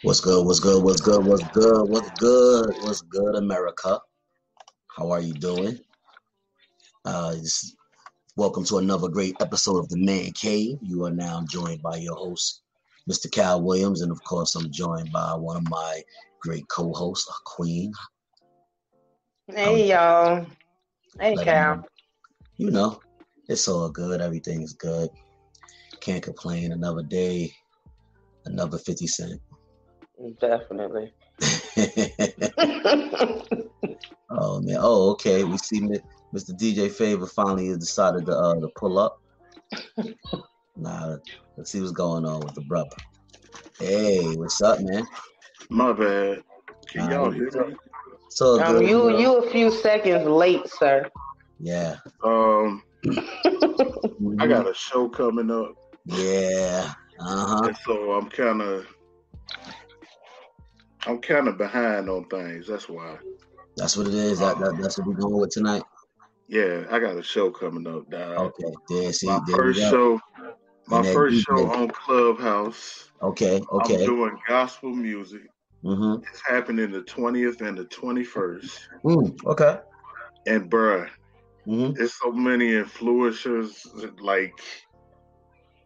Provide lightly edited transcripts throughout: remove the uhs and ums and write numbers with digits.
What's good? What's good? What's good? What's good? What's good? What's good, America? How are you doing? Welcome to another great episode of The Man Cave. You are now joined by your host, Mr. Cal Williams, and of course, I'm joined by one of my great co-hosts, Queen. Hey y'all. Hey Let 'em know. Cal. You know, it's all good. Everything's good. Can't complain. Another day, another 50 Cent. Definitely. Oh man. Oh, okay. We see Mr. DJ Favor finally has decided to pull up. Nah, let's see what's going on with the brother. Hey, what's up, man? My bad. Can y'all hear me? It's all good. you a few seconds late, sir. Yeah. I Mhm. got a show coming up, Yeah. and so I'm kind of behind on things. That's why. That's what it is. That's what we're going with tonight. Yeah, I got a show coming up, dog. Okay. There. See. My There first we go. show. My And that first DJ. show on Clubhouse. Okay. I'm Okay. doing gospel music. Mm-hmm. It's happening the 20th and the 21st. Okay. And bruh, Mm-hmm. there's so many influencers. Like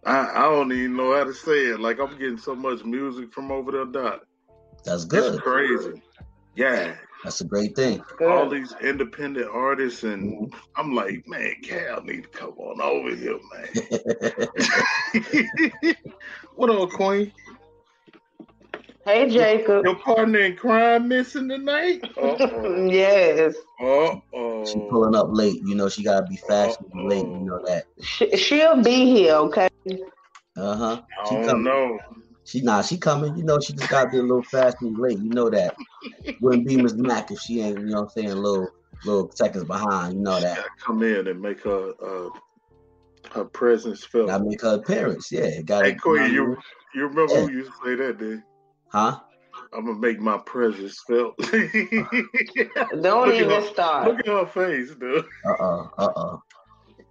I don't even know how to say it. Like I'm getting so much music from over there, dog. That's good. It's crazy. Yeah. That's a great thing. All these independent artists, and Mhm. I'm like, man, Cal need to come on over here, man. What up, Queen? Hey Jacob. Your partner in crime missing tonight? Yes. She pulling up late. You know she gotta be fashionably late. You know that. She'll be here, okay? I don't know. She coming. You know she just gotta be a little fashionably late. You know that. Wouldn't be Miss Mac if she ain't. You know what I'm saying? A little seconds behind. You know that. She gotta come in and make her presence felt. Gotta make her appearance. Yeah. Gotta. Hey, Queen, you remember who used to say that, dude? Huh? I'm gonna make my presence felt. Don't even start. Look at her face, dude.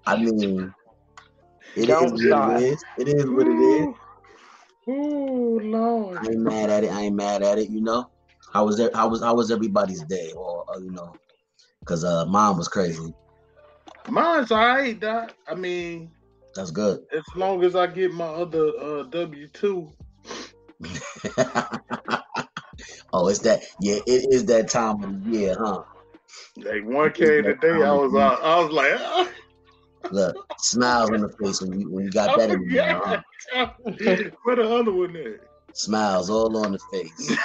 I mean, it Don't is start. what it is. It is what it is. Oh Lord! I ain't mad at it. You know. How was everybody's day? Or you know, because mine was crazy. Mine's alright, Doc. I mean, that's good. As long as I get my other W-2. Oh, it's that. Yeah, it is that time of the year, huh? Like 1K today, I was like, oh. Look, smiles on the face when you got that in the huh? Where the other one at? Smiles all on the face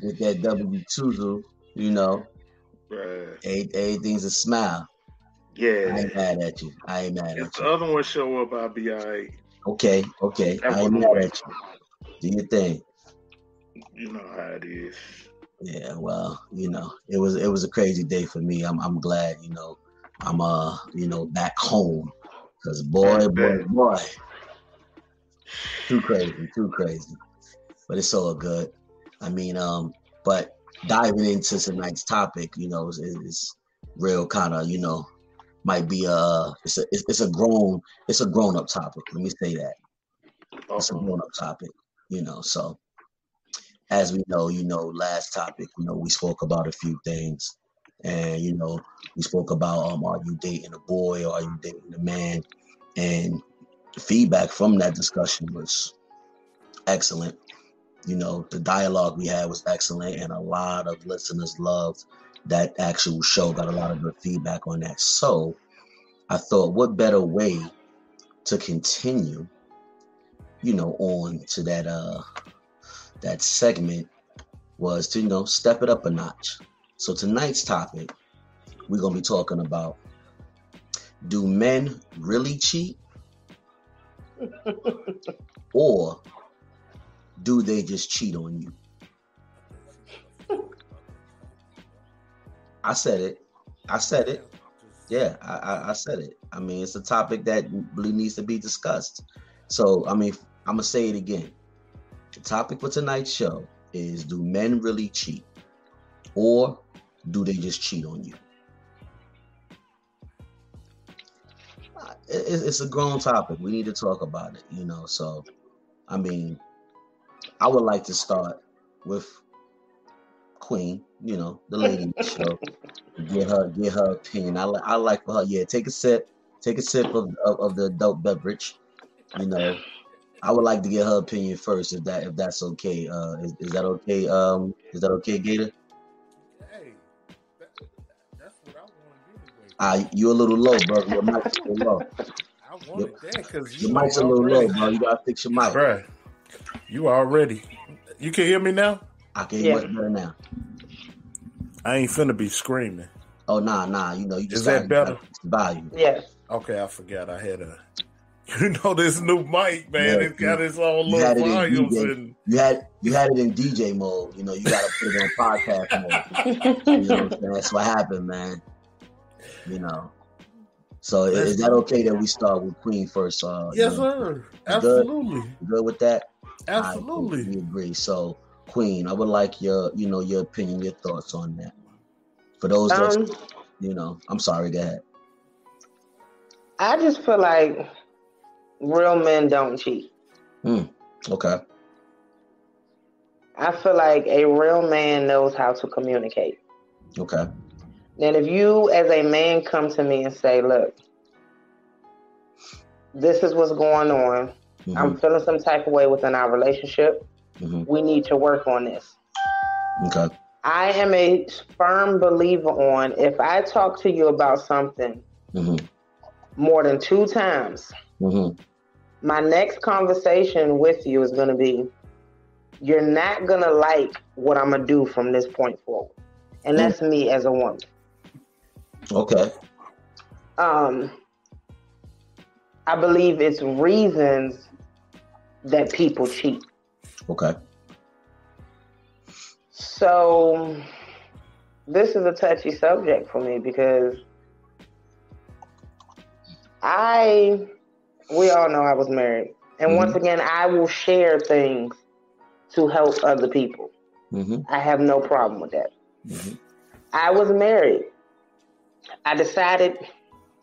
with that W-2, you know. Right. Everything's a smile. Yeah. I ain't mad at you. If the other one show up, I'll be all right. Okay. I ain't mad at you. Do your thing. You know how it is. Yeah, well, you know, it was a crazy day for me. I'm glad, you know, I'm back home, because boy, too crazy. But it's all good. I mean, but diving into tonight's topic, you know, is real kind of, you know, might be it's a grown up topic. Let me say that. It's a grown up topic, you know. So as we know, you know, last topic, you know, we spoke about a few things, and you know, we spoke about are you dating a boy or are you dating a man? And the feedback from that discussion was excellent. You know, the dialogue we had was excellent, and a lot of listeners loved that actual show. Got a lot of good feedback on that. So I thought, what better way to continue, you know, on to that segment was to, you know, step it up a notch. So tonight's topic, we're going to be talking about, do men really cheat? Or do they just cheat on you? I said it. Yeah, I said it. I mean, it's a topic that really needs to be discussed. So, I mean, I'm going to say it again. The topic for tonight's show is, do men really cheat? Or do they just cheat on you? It's a grown topic. We need to talk about it, you know. So, I mean, I would like to start with Queen, the lady in the show, get her opinion. I like for her. Yeah, take a sip of the adult beverage. I would like to get her opinion first, if that's okay. Is that okay? Is that okay, Gator? Hey, that's what I wanted anyway. You're a little low, bro. Your mic's a little low. I wanted that because your mic's a little low, bro. You gotta fix your mic, bro. You already. You can hear me now? I can hear much better now. I ain't finna be screaming. Oh nah. You just is that better? Volume. Yes. Okay, I forgot I had a. This new mic, man. It's got its own little volumes and you had it in DJ mode. You gotta put it on podcast mode. You know what I'm saying? That's what happened, man. So is that okay that we start with Queen first? Yes, sir. Absolutely. Good with that? Absolutely. We agree. So Queen, I would like your opinion, your thoughts on that. For those that I'm sorry, go ahead. I just feel like real men don't cheat. Okay. I feel like a real man knows how to communicate. Okay. And if you as a man come to me and say, look, this is what's going on. Mm-hmm. I'm feeling some type of way within our relationship. Mm-hmm. We need to work on this. Okay. I am a firm believer on if I talk to you about something more than 2 times, my next conversation with you is going to be, you're not going to like what I'm going to do from this point forward. And that's me as a woman. Okay. I believe it's reasons that people cheat. Okay. So this is a touchy subject for me because we all know I was married. And once again, I will share things to help other people. I have no problem with that. I was married. I decided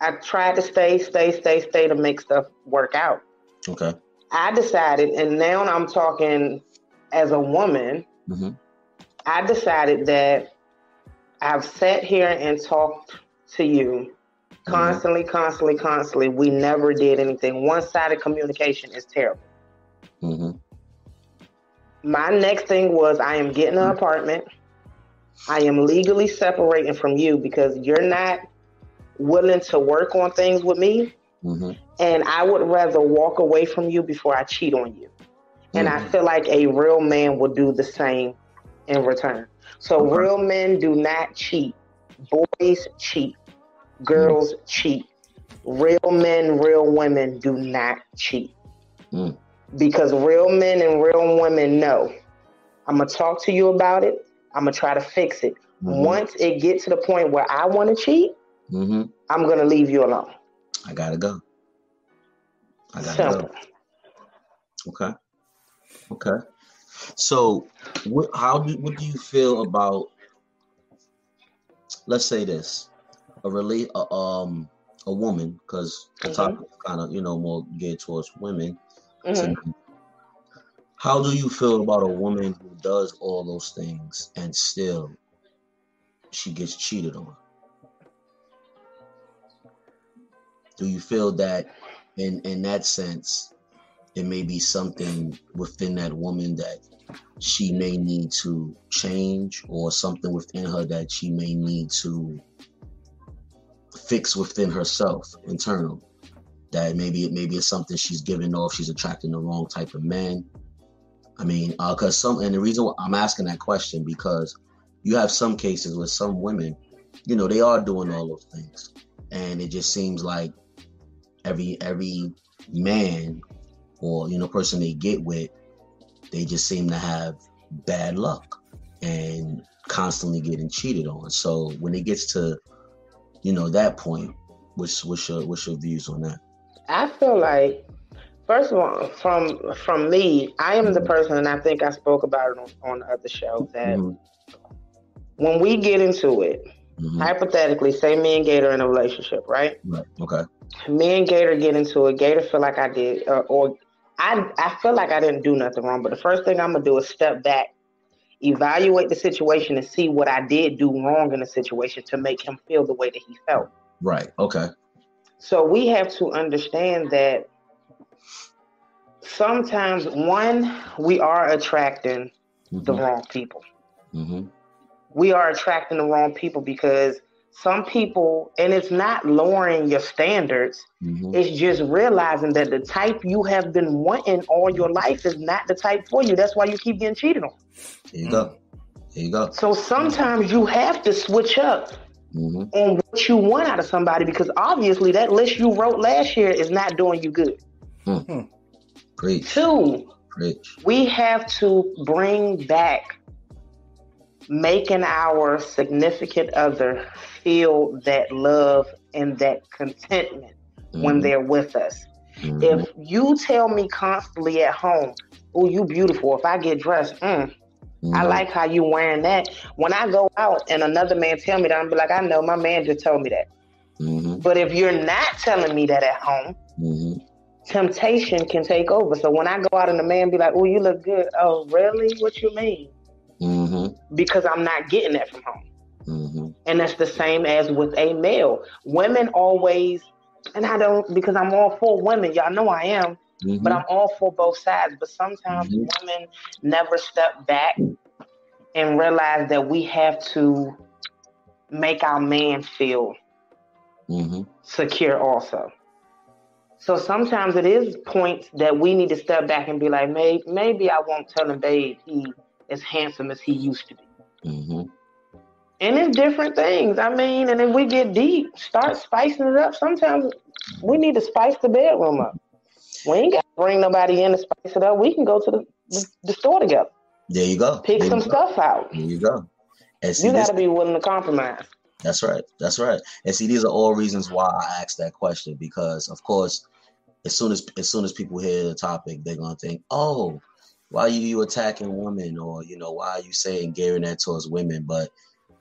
I tried to stay to make stuff work out. Okay. I decided, and now I'm talking as a woman, I decided that I've sat here and talked to you constantly. We never did anything. One-sided communication is terrible. My next thing was I am getting an apartment. I am legally separating from you because you're not willing to work on things with me. And I would rather walk away from you before I cheat on you. And I feel like a real man will do the same in return. So real men do not cheat. Boys cheat. Girls cheat. Real men, real women do not cheat. Because real men and real women know, I'm going to talk to you about it. I'm going to try to fix it. Once it gets to the point where I want to cheat, I'm going to leave you alone. I got to go. Go. Okay. So what do you feel about, let's say this, a woman, because the topic is kind of, more geared towards women. How do you feel about a woman who does all those things and still she gets cheated on? Do you feel that in that sense, it may be something within that woman that she may need to change, or something within her that she may need to fix within herself, internal? That maybe it's something she's giving off. She's attracting the wrong type of men. I mean, and the reason why I'm asking that question, because you have some cases with some women, they are doing all those things, and it just seems like every man or person they get with, they just seem to have bad luck and constantly getting cheated on. So when it gets to that point, what's your views on that? I feel like, first of all, from me, I am the person, and I think I spoke about it on the other show, that when we get into it, hypothetically, say me and Gator in a relationship, right? Right. Okay. Me and Gator get into it. Gator feel like I did, or I feel like I didn't do nothing wrong. But the first thing I'm gonna do is step back evaluate the situation and see what I did do wrong in the situation to make him feel the way that he felt. Right. Okay. So we have to understand that sometimes, one, we are attracting the wrong people. Mm-hmm. We are attracting the wrong people because some people, and it's not lowering your standards, it's just realizing that the type you have been wanting all your life is not the type for you. That's why you keep getting cheated on. There you go. There you go. So sometimes you have to switch up on what you want out of somebody, because obviously that list you wrote last year is not doing you good. Preach. Two, Preach. We have to bring back making our significant other feel that love and that contentment when they're with us. If you tell me constantly at home, oh, you beautiful, if I get dressed, I like how you wearing that. When I go out and another man tell me that, I'm be like, I know, my man just told me that. But if you're not telling me that at home, temptation can take over. So when I go out and the man be like, oh, you look good. Oh, really? What you mean? Because I'm not getting that from home. And that's the same as with a male. Women always, and I don't, because I'm all for women. Y'all know I am. But I'm all for both sides. But sometimes women never step back and realize that we have to make our man feel secure also. So sometimes it is points that we need to step back and be like, maybe I won't tell him, babe, he as handsome as he used to be. And it's different things. I mean, and if we get deep, start spicing it up. Sometimes we need to spice the bedroom up. We ain't got to bring nobody in to spice it up. We can go to the store together. There you go. Pick some stuff out. There you go. And see, you got to be willing to compromise. That's right. That's right. And see, these are all reasons why I asked that question, because, of course, as soon as people hear the topic, they're going to think, oh, why are you attacking women? Or, why are you saying gearing that towards women? But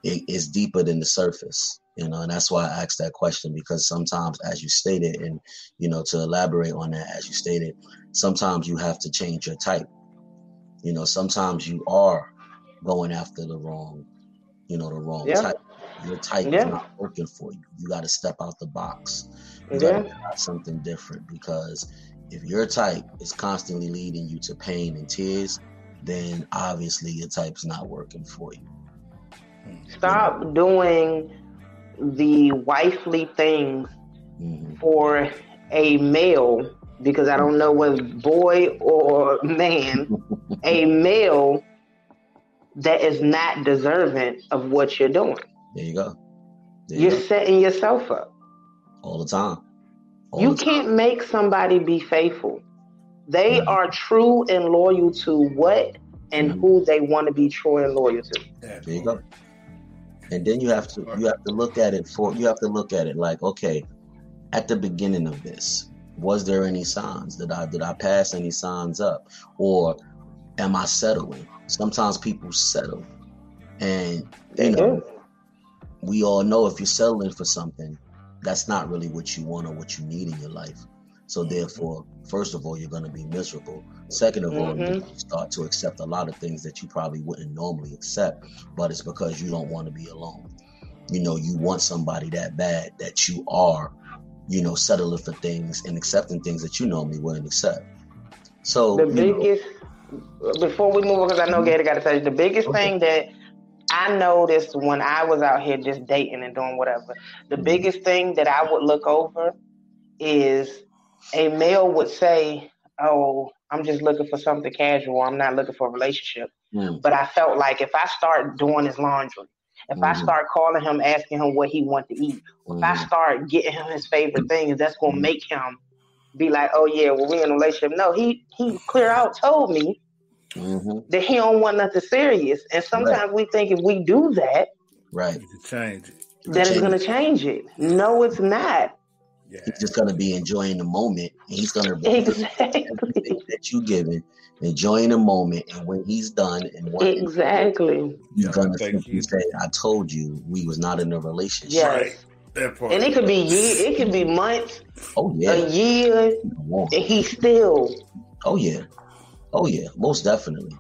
it's deeper than the surface. And that's why I asked that question, because sometimes, as you stated, and, to elaborate on that, as you stated, sometimes you have to change your type. Sometimes you are going after the wrong type. Your type is not working for you. You got to step out the box. You got to try something different, because if your type is constantly leading you to pain and tears, then obviously your type's not working for you. Stop doing the wifely things for a male, because I don't know whether boy or man, a male that is not deserving of what you're doing. There you go. You're setting yourself up. All the time. You can't make somebody be faithful. They are true and loyal to what and who they want to be true and loyal to. There you go. And then you have to look at it like, okay, at the beginning of this, was there any signs? Did I pass any signs up? Or am I settling? Sometimes people settle. And we all know if you're settling for something, that's not really what you want or what you need in your life. So therefore, first of all, you're going to be miserable. Second of all, you start to accept a lot of things that you probably wouldn't normally accept, but it's because you don't want to be alone. You want somebody that bad that you are, settling for things and accepting things that you normally wouldn't accept. So the biggest, before we move on, because I know Gator got to say, the biggest thing that I noticed when I was out here just dating and doing whatever, the biggest thing that I would look over is a male would say, oh, I'm just looking for something casual. I'm not looking for a relationship. But I felt like if I start doing his laundry, if I start calling him, asking him what he wants to eat, if I start getting him his favorite things, that's going to make him be like, oh, yeah, well, we in a relationship. No, he clear out told me that he don't want nothing serious. And sometimes we think if we do that, you can change it. That it's going to change it. No, it's not. Yeah. He's just going to be enjoying the moment. And he's going to be everything that you giving, enjoying the moment. And when he's done, and he's going to simply say, "I told you we was not in a relationship." Yes. Right. That part. And it could be years, it could be months, a year, and he still. Oh yeah, most definitely.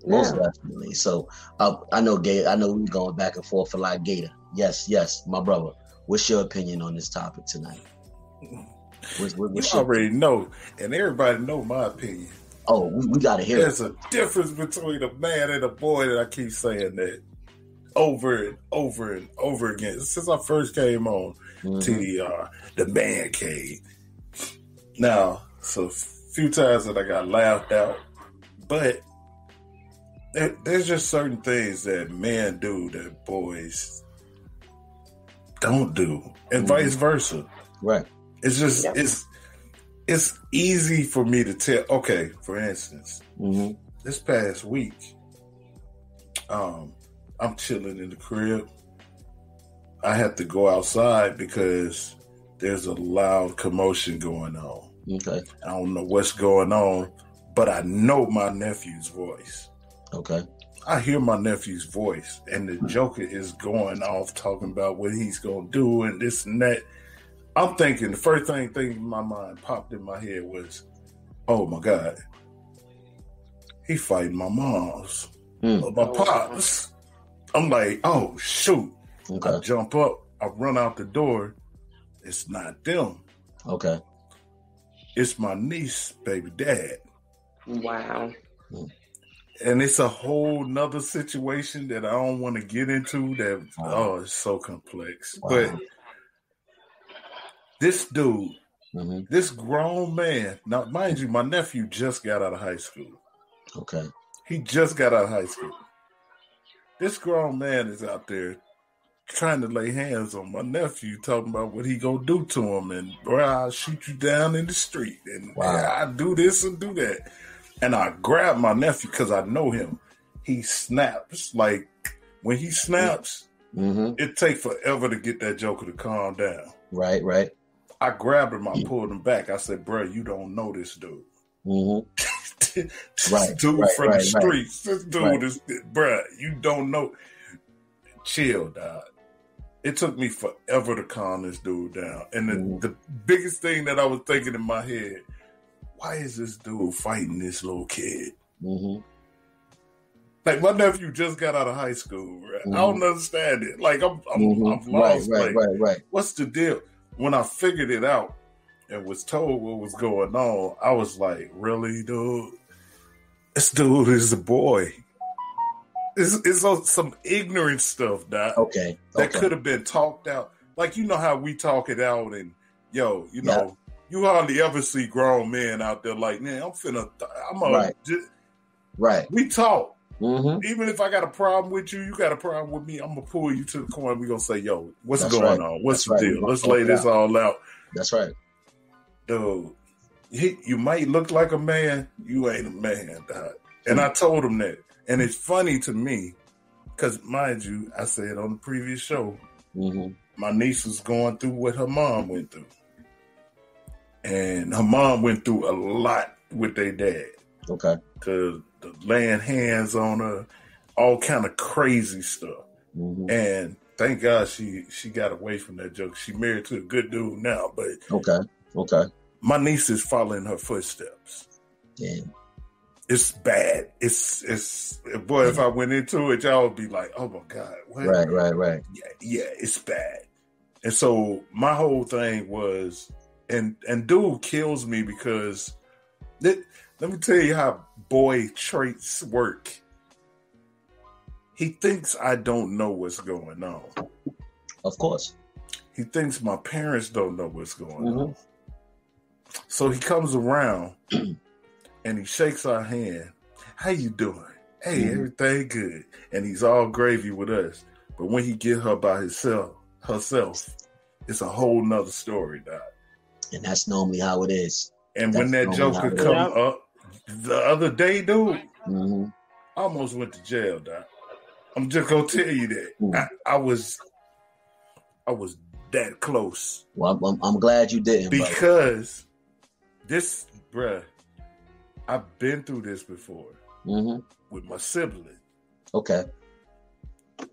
Most definitely. So I know Gator. I know we're going back and forth for like Gator. Yes, my brother. What's your opinion on this topic tonight? You already know, and everybody know my opinion. Oh, we got to hear There's a difference between a man and a boy, that I keep saying that over and over and over again. Since I first came on TDR, the man cave. Now, so a few times that I got laughed out, but there's just certain things that men do that boys don't do, and vice versa. Right. It's just it's easy for me to tell. Okay, for instance, this past week, I'm chilling in the crib. I had to go outside because there's a loud commotion going on. Okay. I don't know what's going on, but I know my nephew's voice. Okay. I hear my nephew's voice, and the Joker is going off talking about what he's going to do and this and that. I'm thinking, the first thing in my mind popped in my head was, oh my God, he fighting my moms, my pops. I'm like, oh shoot. Okay. I jump up, I run out the door. It's not them. Okay. It's my niece, baby dad. Wow. And it's a whole nother situation that I don't want to get into that, it's so complex. Wow. But this dude, this grown man, now mind you, my nephew just got out of high school. Okay. He just got out of high school. This grown man is out there trying to lay hands on my nephew, talking about what he gonna do to him, and bro, I'll shoot you down in the street, and I do this and do that. And I grab my nephew because I know him. He snaps. Like when he snaps, it takes forever to get that Joker to calm down. Right. I grabbed him, I pulled him back. I said, bro, you don't know this dude. This dude from the streets. This dude is, bro, you don't know. Chill, dog. It took me forever to calm this dude down. And the biggest thing that I was thinking in my head, why is this dude fighting this little kid? Like my nephew just got out of high school. Right? I don't understand it. Like I'm lost. Right. What's the deal? When I figured it out and was told what was going on, I was like, really, dude? This dude is a boy. It's some ignorant stuff, Doc. Okay. That could have been talked out. Like, you know how we talk it out and, you know, you hardly ever see grown men out there like, man, Right. We talk. Even if I got a problem with you, you got a problem with me, I'm going to pull you to the corner. We're going to say, yo, what's going on? What's the deal? Let's lay this all out. That's right. Dude, you might look like a man. You ain't a man, Doc. And I told him that. And it's funny to me because, mind you, I said on the previous show, my niece was going through what her mom went through. And her mom went through a lot with their dad. Okay. To laying hands on her, all kind of crazy stuff. And thank God she got away from that joke. She married to a good dude now, but okay. My niece is following her footsteps. Yeah. It's bad. It's boy, if I went into it, y'all would be like, oh my God. What? Right. Yeah, it's bad. And so my whole thing was, and dude kills me because let me tell you how boy traits work. He thinks I don't know what's going on. Of course. He thinks my parents don't know what's going on. So he comes around and he shakes our hand. How you doing? Hey, everything good. And he's all gravy with us. But when he get her by herself, it's a whole nother story, Doc. And that's normally how it is. And when that Joker come up the other day, dude, I almost went to jail, Doc. I'm just gonna tell you that. I was that close. Well, I'm glad you didn't. Because this, bruh, I've been through this before with my sibling. Okay.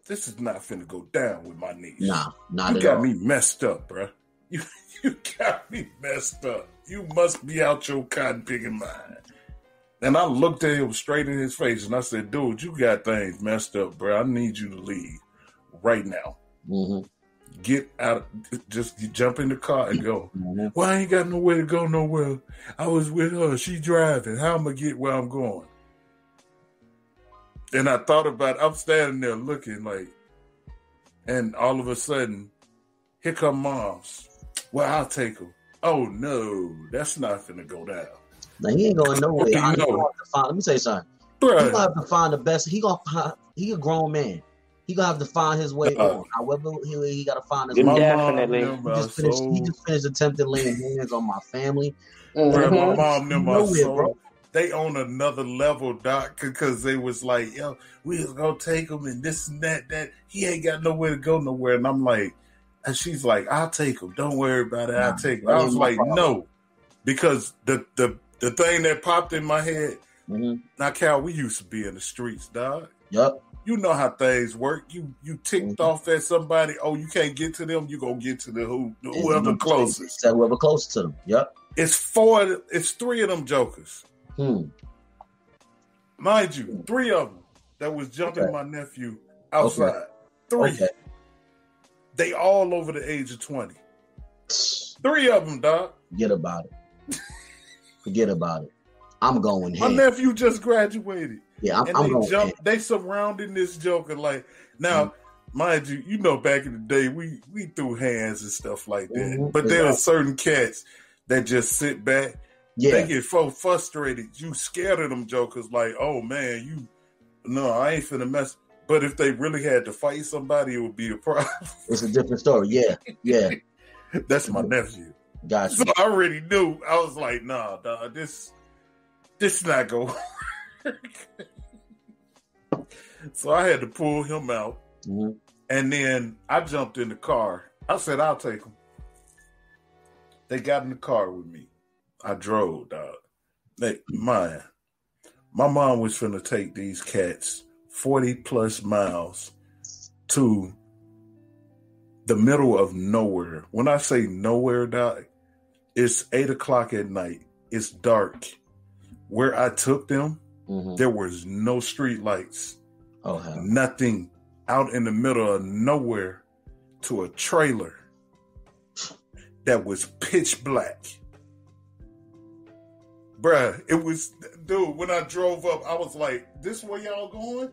This is not finna go down with my niece. Nah, not you at got all. me messed up, bruh. You got me messed up. You must be out your cotton picking mind. And I looked at him straight in his face and I said, dude, you got things messed up, bro. I need you to leave right now. Mm-hmm. Get out, just jump in the car and go. Mm-hmm. Well, I ain't got nowhere to go nowhere. I was with her. She driving. How am I going to get where I'm going? And I thought about it. I'm standing there looking like, and all of a sudden, here come Moms. Well, I'll take him. Oh, no, that's not going to go down. Now, he ain't going nowhere. Let me say something. Bruh. He going to have to find the best. He a grown man. He going to have to find his way on. However, he got to find his way. Definitely. He just finished attempting laying hands on my family. Mm-hmm. My mom and my soul. They on another level, Doc, because they was like, yo, we was going to take him and this and that. He ain't got nowhere to go nowhere. And I'm like, and she's like, I'll take him. Don't worry about it. I'll take him. I was like, no, because the thing that popped in my head, now, Cal, we used to be in the streets, dog. Yep. You know how things work. You ticked off at somebody. Oh, you can't get to them. You gonna get to whoever closest. Whoever close to them. Yep. It's 3 of them jokers. Mind you, 3 of them that was jumping my nephew outside. 3. Okay. They all over the age of 20. 3 of them, dog. Forget about it. Forget about it. I'm going My nephew just graduated. Yeah, I'm going. They surrounding this joker like now. Mind you, you know back in the day we threw hands and stuff like that. But there are certain cats that just sit back. Yeah. They get so frustrated. You scared of them jokers like, oh man, I ain't finna mess. But if they really had to fight somebody, it would be a problem. It's a different story. Yeah. That's my nephew. Gotcha. So I already knew. I was like, nah, dog, this not going to work. So I had to pull him out. Mm-hmm. And then I jumped in the car. I said, I'll take him. They got in the car with me. I drove, dog. My mom was finna take these cats 40 plus miles to the middle of nowhere. When I say nowhere, dog, it's 8:00 at night. It's dark. Where I took them, there was no street lights. Oh, hell. Nothing, out in the middle of nowhere to a trailer that was pitch black. Bruh, it was, dude, when I drove up, I was like, this where y'all going?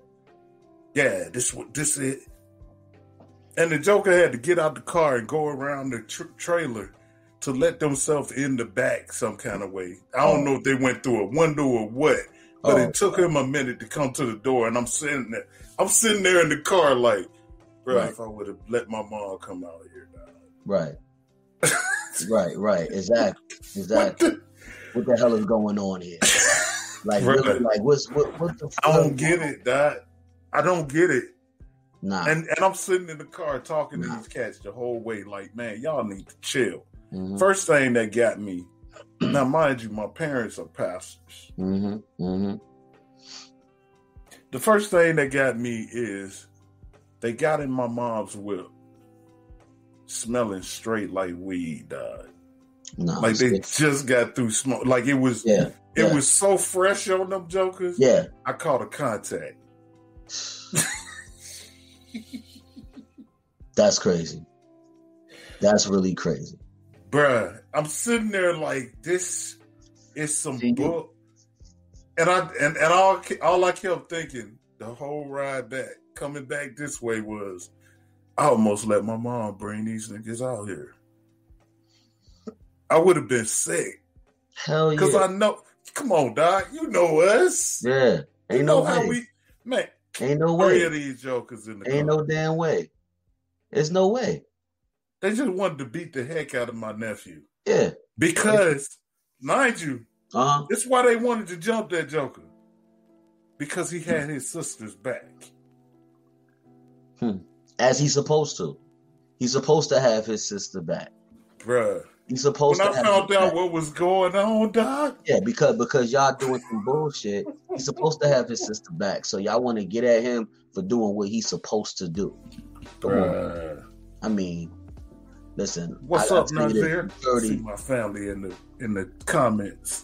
Yeah, this it. And the joker had to get out the car and go around the trailer to let themselves in the back some kind of way. I don't know if they went through a window or what, but it took him a minute to come to the door, and I'm sitting there in the car like, bro, if I would have let my mom come out here now. Right. right. Exactly. What the hell is going on here? Like, really, like what the fuck? I don't get it, Dad. I don't get it. Nah. And I'm sitting in the car talking to these cats the whole way, like, man, y'all need to chill. Mm-hmm. First thing that got me, now mind you, my parents are pastors. The first thing that got me is they got in my mom's whip, smelling straight like weed, dog. No, like they just got through smoke. Like it was, it was so fresh on them jokers. Yeah, I caught a contact. That's crazy. That's really crazy. Bruh, I'm sitting there like, this is some book. And all I kept thinking the whole ride back, coming back this way was, I almost let my mom bring these niggas out here. I would have been sick. Hell yeah. Because I know, come on, Doc, you know us. Yeah. Ain't no way. Ain't no way. 3 of these jokers in the car. Ain't no damn way. There's no way. They just wanted to beat the heck out of my nephew. Yeah. Because, mind you, that's why they wanted to jump that joker. Because he had his sister's back. As he's supposed to. He's supposed to have his sister back. Bruh. He's supposed when to I found out what was going on, Doc. Yeah, because y'all doing some bullshit. He's supposed to have his sister back. So y'all want to get at him for doing what he's supposed to do. Bruh. I mean, Listen, what's up, Nazir? See my family in the comments.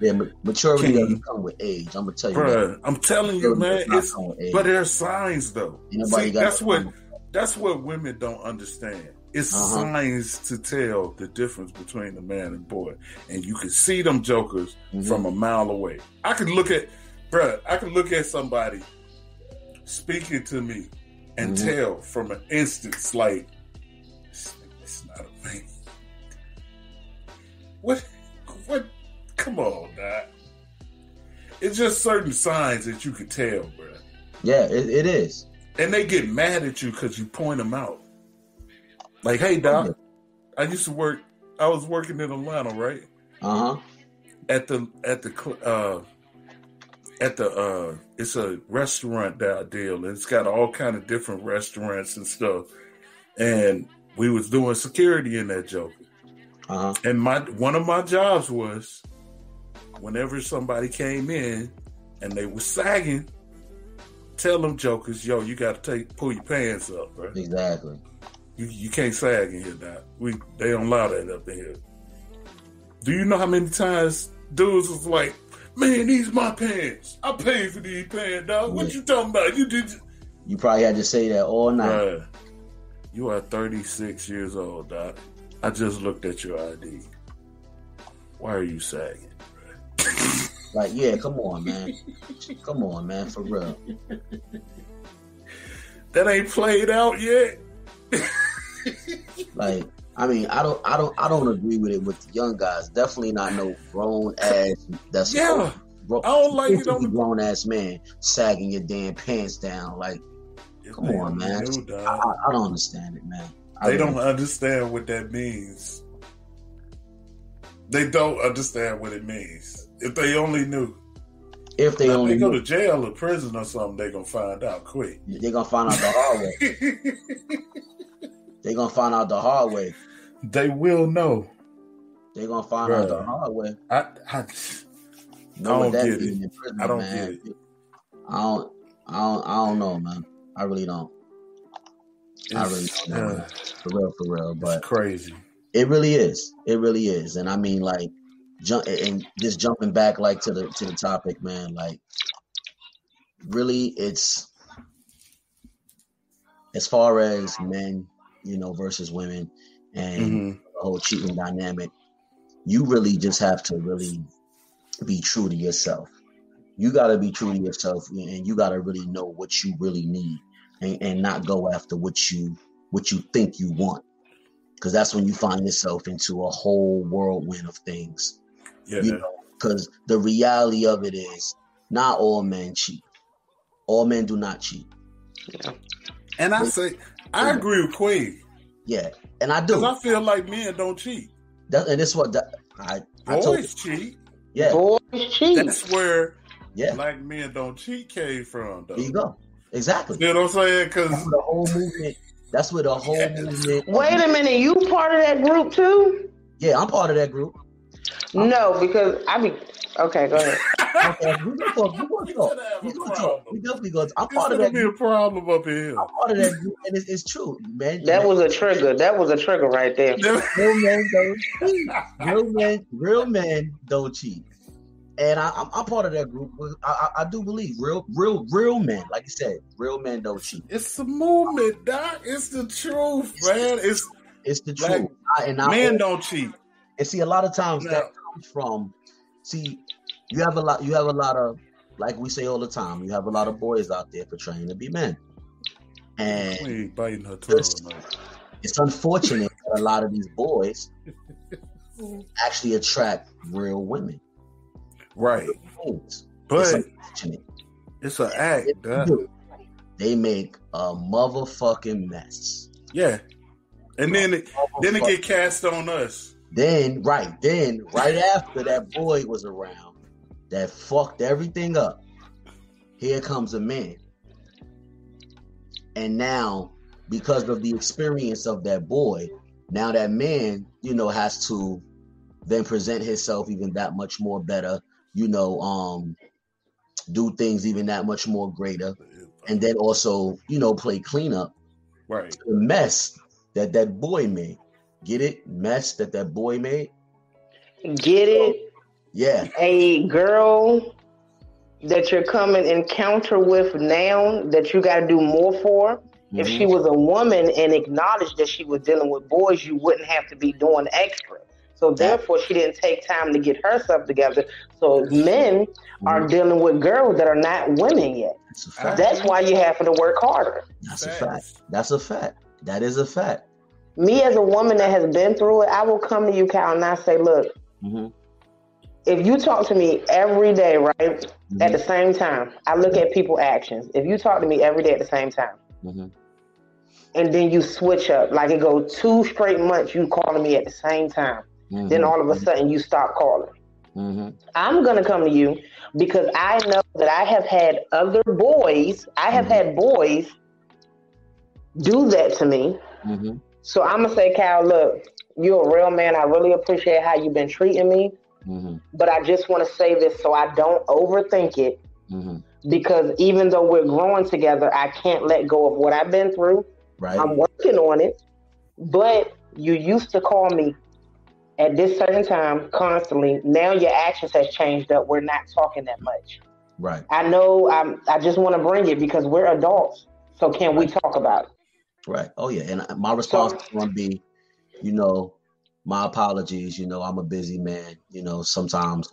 Yeah, maturity doesn't come with age. I'm gonna tell you, that. I'm telling you, man. But there's signs though. See, that's what women don't understand. It's signs to tell the difference between a man and boy, and you can see them jokers from a mile away. I can look at somebody speaking to me and tell from an instance like. It's not a man. What? Come on, Doc. It's just certain signs that you can tell, bro. Yeah, it is. And they get mad at you because you point them out. Like, hey, Doc, I was working in Atlanta, right? At the it's a restaurant deal, and it's got all kind of different restaurants and stuff. And we was doing security in that joker. And one of my jobs was whenever somebody came in and they were sagging, tell them jokers, yo, you got to pull your pants up, bro. Exactly. You can't sag in here now. They don't allow that up in here. Do you know how many times dudes was like, man, these my pants. I paid for these pants, dog. What you talking about? You probably had to say that all night. You are 36 years old, Doc. I just looked at your ID. Why are you sagging? Like, yeah, come on, man. Come on, man, for real. That ain't played out yet. Like, I mean, I don't agree with it with the young guys. Definitely not no grown ass. I don't like it on the grown ass man sagging your damn pants down. Like, come on, man. I don't understand it, man. They don't understand what that means. They don't understand what it means. If they only knew. If they only go to jail or prison or something, they're going to find out quick. They're going to find out the hard way. They're going to find out the hard way. They will know. They're going to find out the hard way. I don't get it. I don't get it. I don't know, man. I really don't. I really don't know, man. For real. But it's crazy. It really is. It really is. And I mean, like, just jumping back, like, to the topic, man. Like, really, it's as far as men, versus women, and the whole cheating dynamic. You really just have to really be true to yourself. You got to be true to yourself, and you got to really know what you really need, and not go after what you think you want, because that's when you find yourself into a whole whirlwind of things. Yeah. Because the reality of it is, not all men cheat. All men do not cheat. Yeah. And I agree with Quay. Yeah, and I do. Because I feel like men don't cheat. And that's what boys cheat. Yeah, boys cheat. That's where black men don't cheat came from, though. There you go. Exactly. You know what I'm saying? Because the whole movement. That's where the whole movement. Wait a minute, you part of that group too? Yeah, I'm part of that group. No, because okay, go ahead. Okay, we definitely go. I'm part of that. Be a problem up here. I'm part of that group, and it's true, man. That was a trigger. That was a trigger right there. Real men don't cheat. Real men don't cheat. And I'm part of that group. I do believe real men, like you said, real men don't cheat. It's the movement, Doc. It's the truth, man. It's the truth. Men don't cheat. And see, a lot of times that comes from, you have a lot of, like we say all the time, you have a lot of boys out there portraying to be men. And we ain't biting her tongue. It's unfortunate that a lot of these boys actually attract real women. Right. But it's an act. They make a motherfucking mess. Yeah. And then it get cast on us. Then right after that boy was around that fucked everything up, here comes a man. And now, because of the experience of that boy, now that man, has to then present himself even that much more better, do things even that much more greater, and then also, play cleanup. Right. The mess that boy made. Get it? Mess that boy made. Get it? Yeah. A girl that you're coming encounter with now that you got to do more for. Mm-hmm. If she was a woman and acknowledged that she was dealing with boys, you wouldn't have to be doing extra. So therefore, she didn't take time to get herself together. So men are dealing with girls that are not women yet. That's why you have to work harder. That's a fact. That's a fact. That is a fact. Me as a woman that has been through it, I will come to you, Cal, and I say, look, if you talk to me every day, right, at the same time, I look at people's actions. If you talk to me every day at the same time, and then you switch up, like it goes 2 straight months, you calling me at the same time, then all of a sudden you stop calling. I'm going to come to you because I know that I have had other boys, I have had boys do that to me. So I'm going to say, Cal, look, you're a real man. I really appreciate how you've been treating me. But I just want to say this so I don't overthink it. Because even though we're growing together, I can't let go of what I've been through. Right. I'm working on it. But you used to call me at this certain time constantly. Now your actions has changed up. We're not talking that much. Right. I know I just want to bring it because we're adults. So can we talk about it? Right. Oh, yeah. And my response is going to be, my apologies. I'm a busy man. Sometimes,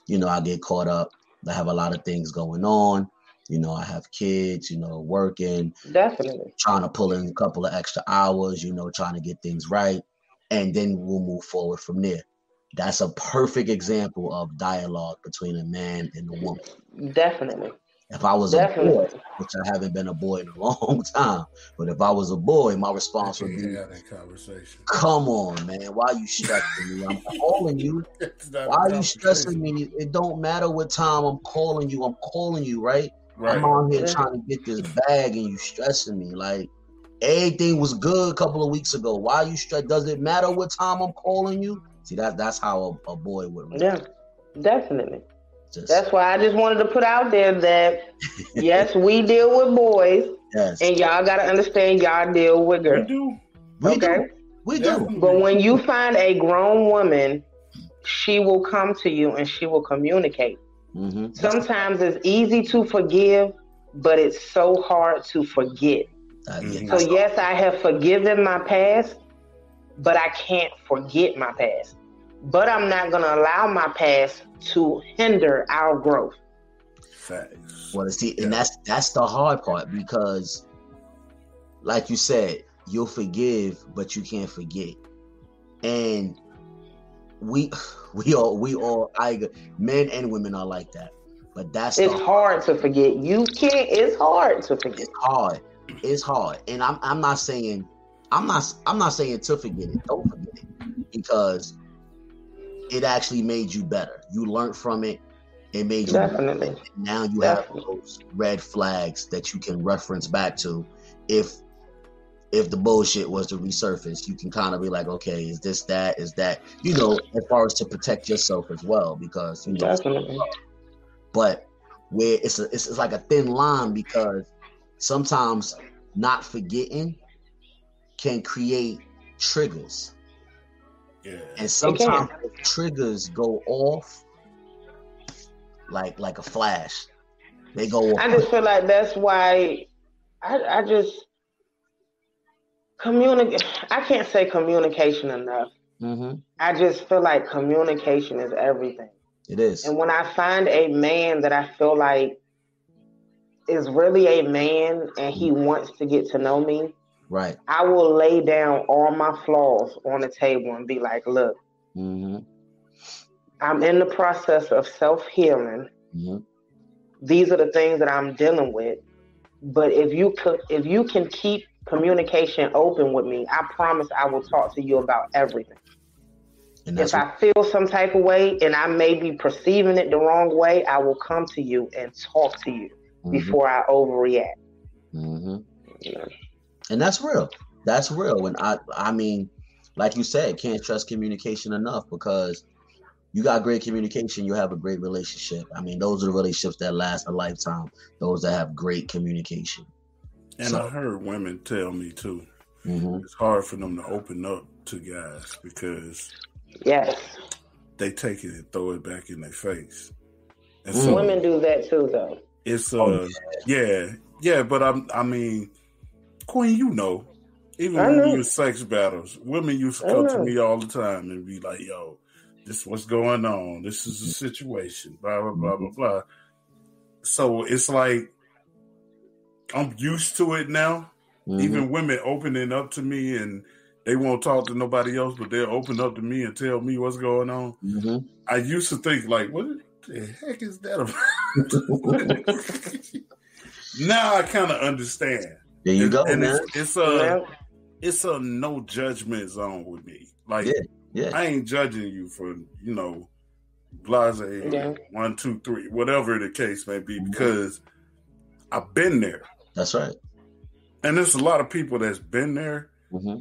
I get caught up. I have a lot of things going on. I have kids, working. Definitely. Trying to pull in a couple of extra hours, trying to get things right. And then we'll move forward from there. That's a perfect example of dialogue between a man and a woman. Definitely. If I was a boy, which I haven't been a boy in a long time, but if I was a boy, my response would be, that conversation. Come on, man. Why are you stressing me? I'm calling you. Why are you stressing me? It don't matter what time I'm calling you. I'm calling you, right? I'm out here trying to get this bag and you stressing me. Like, everything was good a couple of weeks ago. Why are you stressed? Does it matter what time I'm calling you? See, that's how a boy would react. Yeah, definitely. That's why I just wanted to put out there that, yes, we deal with boys. Yes. And y'all got to understand y'all deal with girls. We do. But when you find a grown woman, she will come to you and she will communicate. Sometimes it's easy to forgive, but it's so hard to forget. So yes, I have forgiven my past, but I can't forget my past. But I'm not going to allow my past to hinder our growth. Facts. Well, see, and that's the hard part because, like you said, you'll forgive, but you can't forget. And we all, men and women are like that. But it's hard to forget. It's hard to forget. It's hard. And I'm not saying to forget it. Don't forget it because it actually made you better. You learned from it. It made you definitely better. Now you have those red flags that you can reference back to. If the bullshit was to resurface, you can kind of be like, okay, is this that? Is that? As far as to protect yourself as well, because definitely. But where it's like a thin line because sometimes not forgetting can create triggers. Yeah. And sometimes triggers go off like a flash. They go off. I just feel like that's why I just communicate. I can't say communication enough. I just feel like communication is everything. It is. And when I find a man that I feel like is really a man and he wants to get to know me, right, I will lay down all my flaws on the table and be like, look, I'm in the process of self-healing. These are the things that I'm dealing with. But if you can keep communication open with me, I promise I will talk to you about everything. If I feel some type of way and I may be perceiving it the wrong way, I will come to you and talk to you before I overreact. And that's real. That's real. And I mean, like you said, can't trust communication enough because you got great communication, you have a great relationship. I mean, those are the relationships that last a lifetime. Those that have great communication. And I heard women tell me too. it's hard for them to open up to guys because they take it and throw it back in their face. And so women do that too, though. It's but I mean, Queen, you know, even when we use sex battles, women used to come to me all the time and be like, "Yo, this is what's going on. This is a situation." Blah blah blah blah blah. So it's like I'm used to it now. Even women opening up to me and they won't talk to nobody else, but they'll open up to me and tell me what's going on. I used to think like, what the heck is that about? Now I kind of understand. There you go, and man. It's a no judgment zone with me. Like, I ain't judging you for, you know, blase, 1, 2, 3, whatever the case may be, because I've been there. That's right. And there's a lot of people that's been there,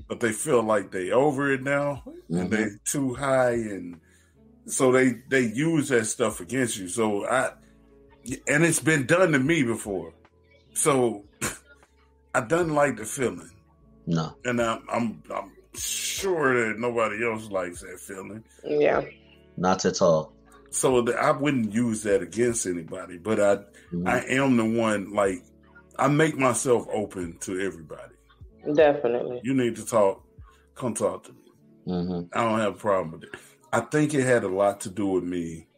but they feel like they over it now and they too high, and so they use that stuff against you. So and it's been done to me before. So I don't like the feeling. No. And I'm sure that nobody else likes that feeling. Yeah. Not at all. So I wouldn't use that against anybody, but I am the one, like, I make myself open to everybody. Definitely. You need to talk, come talk to me. I don't have a problem with it. I think it had a lot to do with me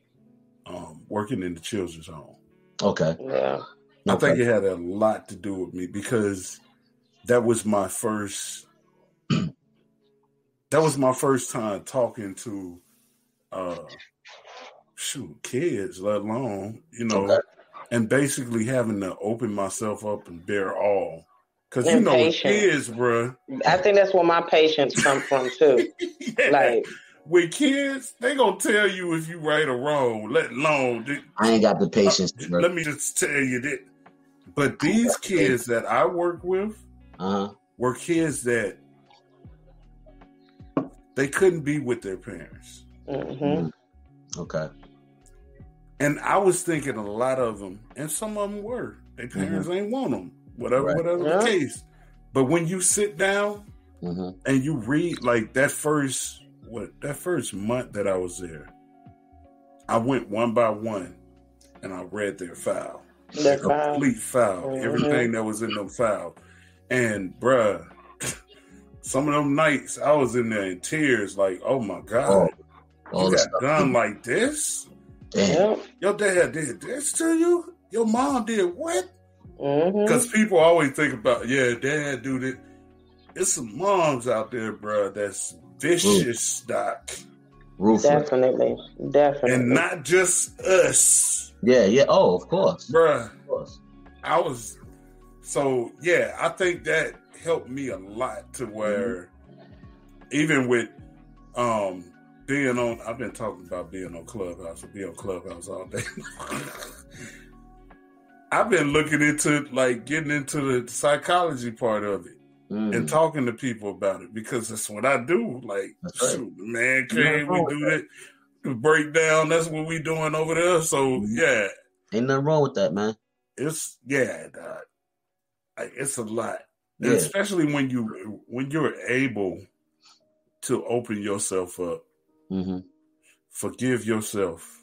working in the children's home. Okay. Yeah. I think it had a lot to do with me because that was my first time talking to kids, let alone, you know, and basically having to open myself up and bear all. Because, you know, with kids, bro. I think that's where my patience come from, too. Like, with kids, they going to tell you if you right or wrong, let alone. I ain't got the patience. Let me just tell you that. But these kids that I work with were kids that they couldn't be with their parents. Okay. And I was thinking a lot of them, and some of them were. Their parents ain't want them, whatever the case. But when you sit down and you read, like that first month that I was there, I went one by one and I read their file. Their complete file. Everything that was in them file. And bruh, some of them nights I was in there in tears, like, oh my God. You got done like this? Damn. Your dad did this to you? Your mom did what? Because people always think about, dad do this. It's some moms out there, bro, that's vicious, Doc. Definitely. And not just us. Yeah. Oh, of course. Bruh. Of course. I think that helped me a lot to where even with being on, I've been talking about being on Clubhouse, or be on Clubhouse all day. I've been looking into, like, getting into the psychology part of it and talking to people about it, because that's what I do. Like, shoot, the man came, we do that, the breakdown, that's what we doing over there. So, yeah. Ain't nothing wrong with that, man. It's, it's a lot. Yeah. Especially when you're able to open yourself up. Forgive yourself.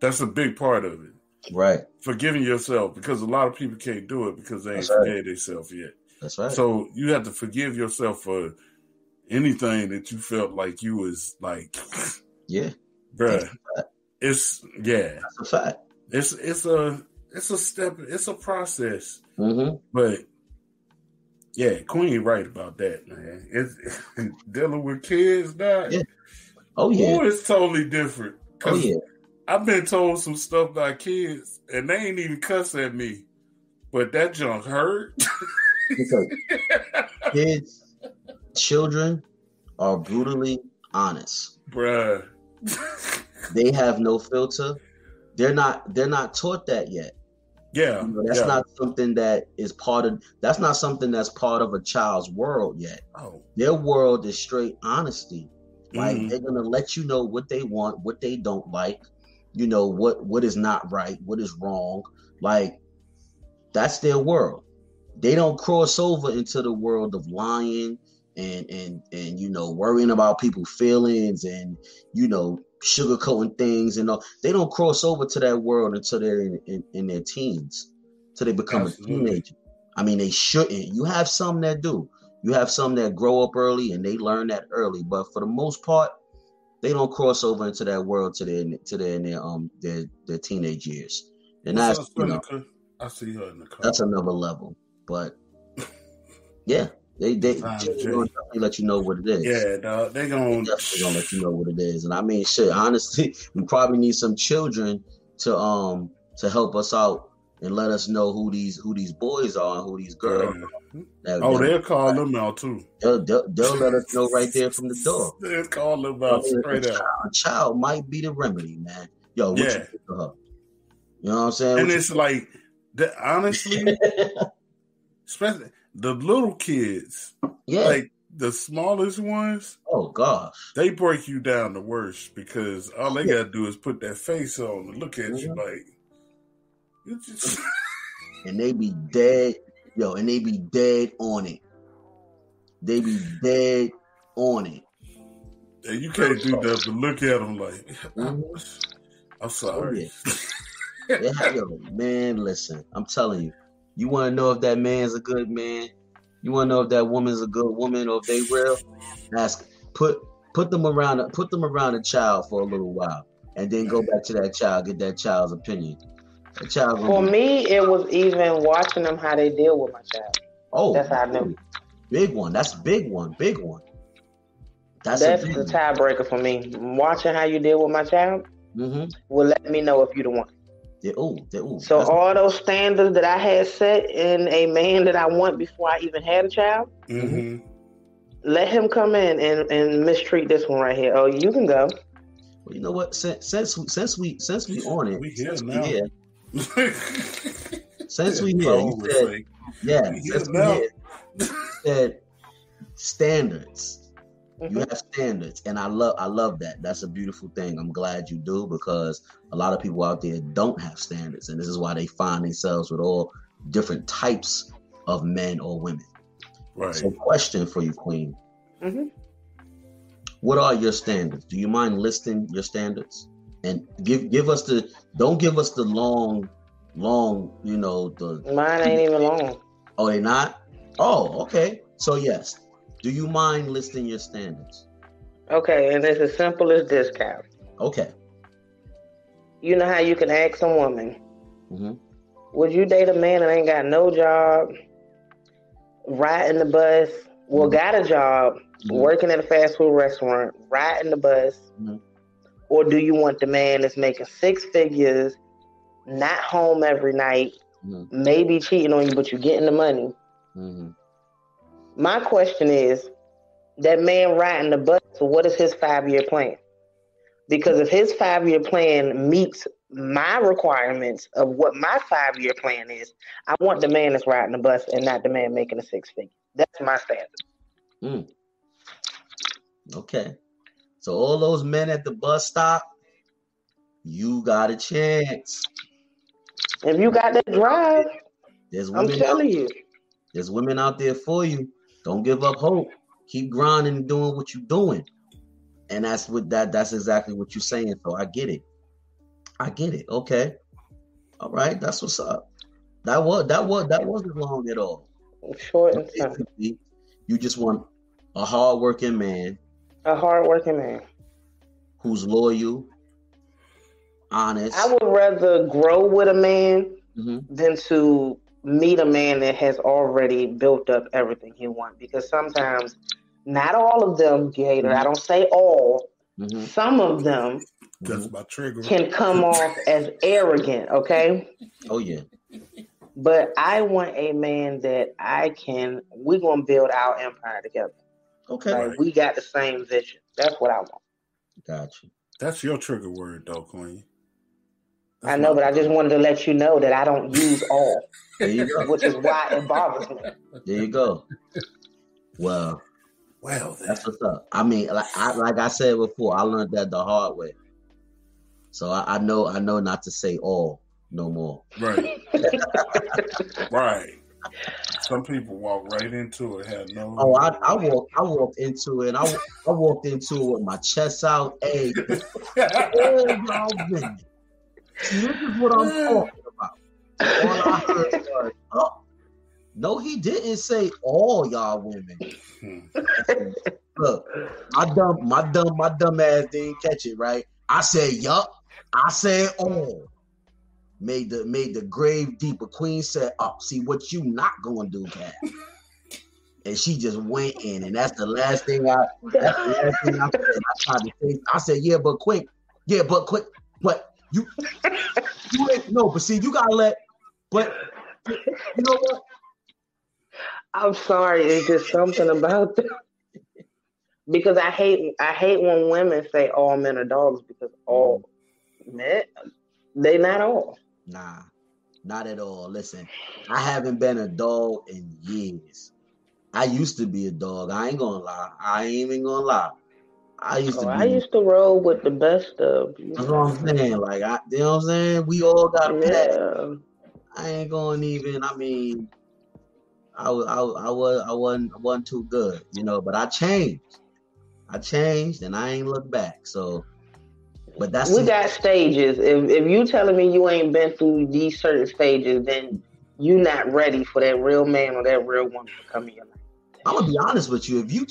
That's a big part of it. Right. Forgiving yourself, because a lot of people can't do it because they ain't forgave themselves yet. That's right. So you have to forgive yourself for anything that you felt like you was like, bruh. It's that's a fact. It's a step, it's a process. But Queen right about that, man. It's dealing with kids, dog. Yeah. Oh yeah. Oh, it's totally different. I've been told some stuff by kids, and they ain't even cuss at me, but that junk hurt. Because children are brutally honest, bruh. They have no filter. They're not taught that yet. Yeah, that's not something that is part of. That's not something that's part of a child's world yet. Oh, their world is straight honesty. Like they're gonna let you know what they want, what they don't like. You know what is not right, what is wrong. Like that's their world. they don't cross over into the world of lying and worrying about people's feelings and sugarcoating things and all. They don't cross over to that world until they're in their teens, till they become a teenager. I mean, they shouldn't. You have some that do. You have some that grow up early and they learn that early, but for the most part, they don't cross over into that world to their teenage years. And that's I see her in the car. That's another level, but yeah, they let you know what it is. Yeah, dog, they're gonna let you know what it is. And I mean, shit. Honestly, we probably need some children to help us out and let us know who these boys are and who these girls are. They'll call them out too. They'll let us know right there from the door. They'll call them out straight up. A child might be the remedy, man. Yo, what you think of her? You know what I'm saying? And it's like, honestly, especially the little kids, like the smallest ones. Oh gosh, they break you down the worst because all they gotta do is put that face on and look at you like. And they be dead, and they be dead on it. They be dead on it. And you can't do that but look at them like, I'm sorry. Man, listen, I'm telling you, you want to know if that man's a good man? You want to know if that woman's a good woman or if they real? Put them around a child for a little while, and then go back to that child, get that child's opinion. For me, it was even watching them how they deal with my child. Oh, that's how I knew. Big one. That's a big one. That's the tiebreaker for me. Watching how you deal with my child will let me know if you're the one. So all those standards that I had set in a man that I want before I even had a child, let him come in and mistreat this one right here. Oh, you can go. Well, you know what? Since we on it, we here now. Since we said standards. You have standards, and I love that. That's a beautiful thing. I'm glad you do, because a lot of people out there don't have standards, and this is why they find themselves with all different types of men or women. Right. So, question for you, Queen. What are your standards? Do you mind listing your standards? And don't give us the long, the mine ain't even long. Oh, they not? Oh, okay. So yes. Do you mind listing your standards? Okay, and it's as simple as this, Cal. Okay. You know how you can ask a woman, would you date a man that ain't got no job, riding the bus, got a job, working at a fast food restaurant, riding the bus, or do you want the man that's making 6 figures, not home every night, maybe cheating on you, but you're getting the money? My question is, that man riding the bus, what is his 5-year plan? Because if his 5-year plan meets my requirements of what my 5-year plan is, I want the man that's riding the bus and not the man making a 6 figure. That's my standard. Okay. So all those men at the bus stop, you got a chance. If you got that drive, I'm telling you. There's women out there for you. Don't give up hope. Keep grinding and doing what you're doing. And that's exactly what you're saying. So I get it. Okay. All right. That's what's up. That wasn't long at all. Short and simple. You just want a hardworking man. A hardworking man. Who's loyal, honest. I would rather grow with a man than to meet a man that has already built up everything he wants. Because sometimes, not all of them, Gator, I don't say all, some of them That's my trigger. Can come off as arrogant, okay? Oh, yeah. But I want a man that we're going to build our empire together. Okay. Like, we got the same vision. That's what I want. Gotcha. That's your trigger word, though, Queen. I know, but I just wanted to let you know that I don't use all. There you go. Which is why it bothers me. There you go. Well, that's what's up. I mean, like I said before, I learned that the hard way. So I know not to say all no more. Right. Right. Some people walk right into it. Had no. Oh, I walked into it. I walked into it with my chest out. Hey, all y'all women. See, this is what I'm talking about. All I heard was, oh, no, he didn't say all y'all women. Look, my dumb ass didn't catch it, right? I said, yup. I said all. Made the grave deeper. Queen said, "Oh, see what you not gonna do, Cat." And she just went in, and that's the last thing I said. I tried to say. I said, "Yeah, but quick, but you ain't no." But see, you gotta let. But you know what? I'm sorry. It's just something about that. Because I hate when women say all men are dogs, because all men, they not all. Nah, not at all. Listen, I haven't been a dog in years. I used to be a dog. I ain't gonna lie. I ain't even gonna lie. I used to roll with the best of. That's what I'm saying. Like, you know what I'm saying? We all got pets. I ain't going even. I mean, I wasn't too good, you know. But I changed, and I ain't looked back. So. But we got stages. If you telling me you ain't been through these certain stages, then you not ready for that real man or that real woman to come in your life. I'm gonna be honest with you. If you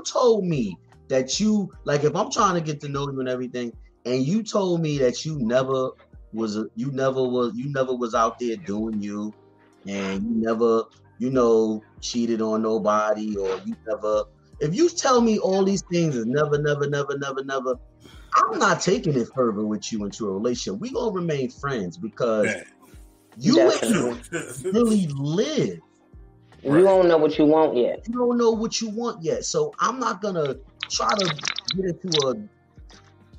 told me that you, like, if I'm trying to get to know you and everything, and you told me that you never was out there doing you, and you never, cheated on nobody, or you never. If you tell me all these things is never, I'm not taking it further with you into a relationship. We gonna remain friends because you ain't really live. You don't know what you want yet. You don't know what you want yet. So I'm not gonna try to get into a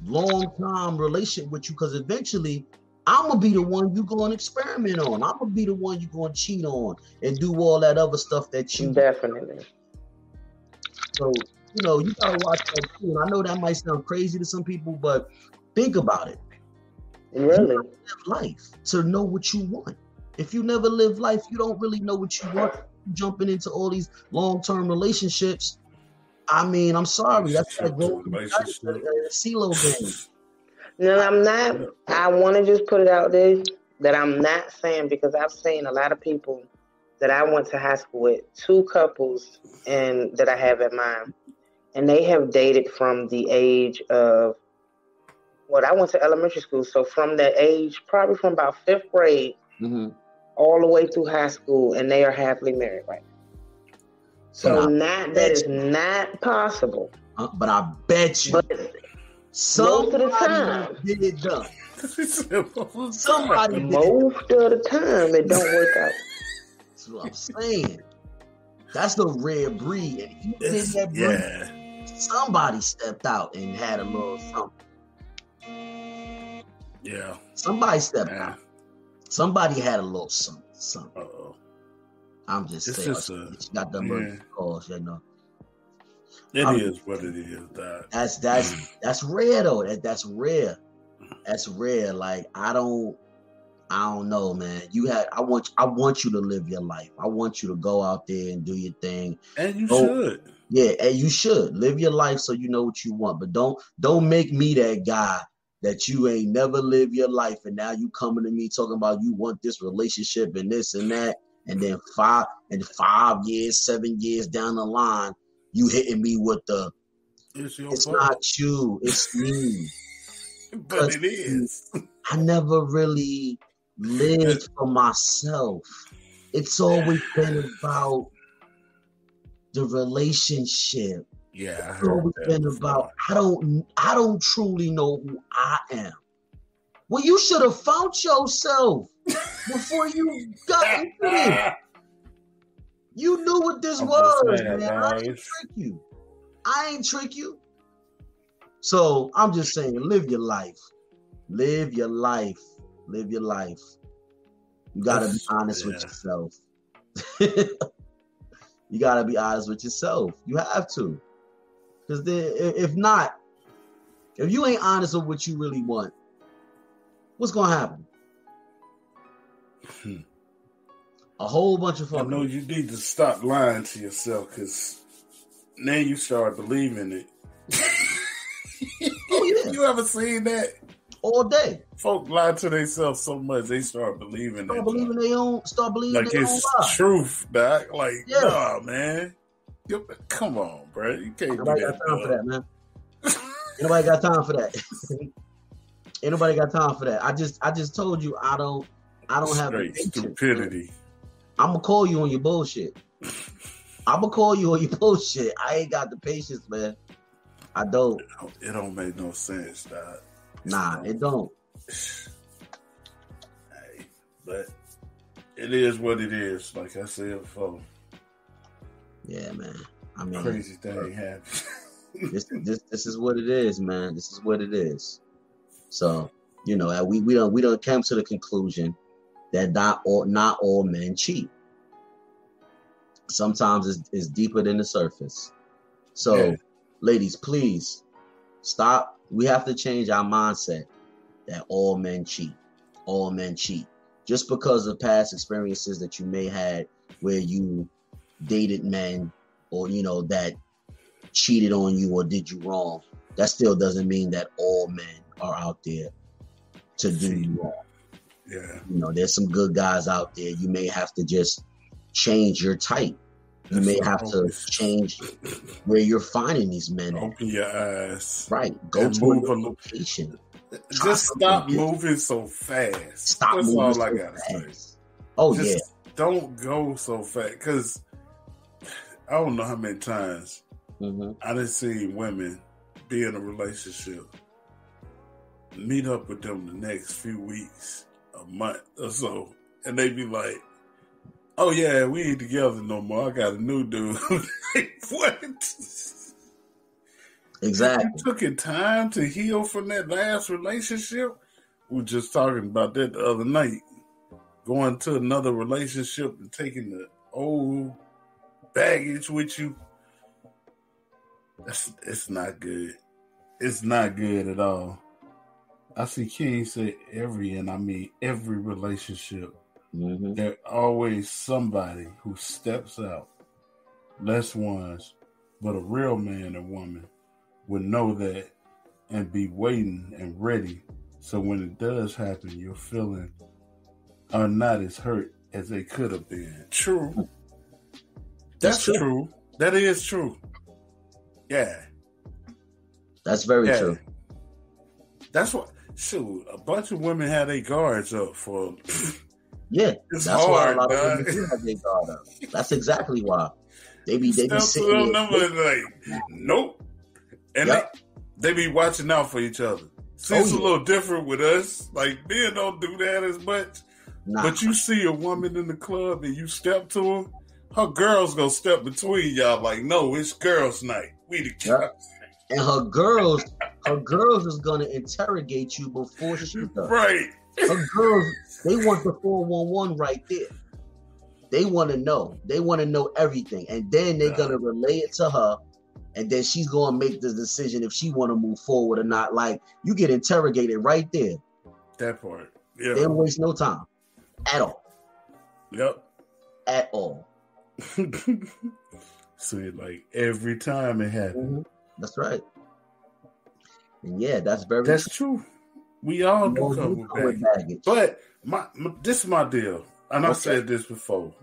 long-time relationship with you, because eventually I'm gonna be the one you gonna experiment on. I'm gonna be the one you gonna cheat on and do all that other stuff that you definitely. So. You gotta watch that too. And I know that might sound crazy to some people, but think about it. Really? You live life to know what you want. If you never live life, you don't really know what you want. Jumping into all these long-term relationships. I mean, I'm sorry. That's that CeeLo game. No, I'm not. I want to just put it out there that I'm not saying, because I've seen a lot of people that I went to high school with, two couples, and that I have in mind. And they have dated from the age of, I went to elementary school. So from that age, probably from about 5th grade, all the way through high school, and they are happily married right now. So that is not possible. But I bet you most of the time did it done. Somebody most of the time it don't work out. That's what I'm saying. That's the rare breed. And you did that breed. Somebody stepped out and had a little something. Yeah. Somebody stepped out. Somebody had a little something. Uh-oh. I'm just saying. She got the emergency calls, It is what it is. That's rare though. That's rare. That's rare. Like, I don't know, man. I want you to live your life. I want you to go out there and do your thing. And you should. Yeah, and you should live your life so you know what you want. But don't make me that guy that you ain't never lived your life, and now you coming to me talking about you want this relationship and this and that, and then 5 years, 7 years down the line, you hitting me with the it's not you, it's me. But it is. I never really lived for myself. It's always been about the relationship. Yeah, it's always been about I don't truly know who I am. Well, you should have found yourself before you got into it. You knew what this was, man. I ain't trick you. So I'm just saying, live your life. Live your life. Live your life. You gotta be honest with yourself. You gotta be honest with yourself. You have to. Because if not, if you ain't honest with what you really want, what's gonna happen? A whole bunch of fuckery. I know you need to stop lying to yourself because now you start believing it. Oh, yeah. You ever seen that? All day. Folk lie to themselves so much they start believing Start that. believing Like their own it's truth, doc. Like, yeah. nah, man. Come on, bro. You can't Nobody do got that. time for that, man. Ain't nobody got time for that. Ain't nobody got time for that. I just told you I don't have the patience, stupidity. Man. I'm gonna call you on your bullshit. I ain't got the patience, man. I don't. It don't make no sense, dog. Nah, it don't. Hey, but it is what it is. Like I said before. Yeah, man. I mean, crazy thing happened. This is what it is, man. This is what it is. So, we don't come to the conclusion that not all men cheat. Sometimes it's deeper than the surface. So, ladies, please stop. We have to change our mindset that all men cheat. All men cheat. Just because of past experiences that you may have where you dated men or, that cheated on you or did you wrong, that still doesn't mean that all men are out there to do you wrong. Yeah. There's some good guys out there. You may have to just change your type. You may have to change where you're finding these men at. Open your eyes. Right. Go to a location. Just stop moving so fast. That's all I gotta say. Oh, just don't go so fast. Because I don't know how many times I done seen women be in a relationship, meet up with them the next few weeks, a month or so, and they be like, oh yeah, we ain't together no more. I got a new dude. Like, what? Exactly. You took it time to heal from that last relationship. We were just talking about that the other night. Going to another relationship and taking the old baggage with you. It's not good. It's not good at all. I see King say every relationship. There's always somebody who steps out. Less ones, but a real man or woman would know that and be waiting and ready. So when it does happen, your feelings are not as hurt as they could have been. True. That's true. That is true. Yeah. That's very true. That's what. Shoot, a bunch of women have their guards up for. Yeah, it's that's hard, why a lot of women do have their guard up. That's exactly why they be sitting there like, nope, and they be watching out for each other. See, it's a little different with us. Like, men don't do that as much. Nah. But you see a woman in the club and you step to her girls gonna step between y'all. Like, no, it's girls' night. We the cops. And her girls is gonna interrogate you before she does. Right. Her girls, they want the 411 right there. They want to know. They want to know everything, and then they're gonna relay it to her, and then she's gonna make the decision if she want to move forward or not. Like, you get interrogated right there. That part. Yeah. They don't waste no time at all. Yep. At all. See, like every time it happens. That's right. And yeah, that's true. We all do come with baggage. But this is my deal. And I said this before.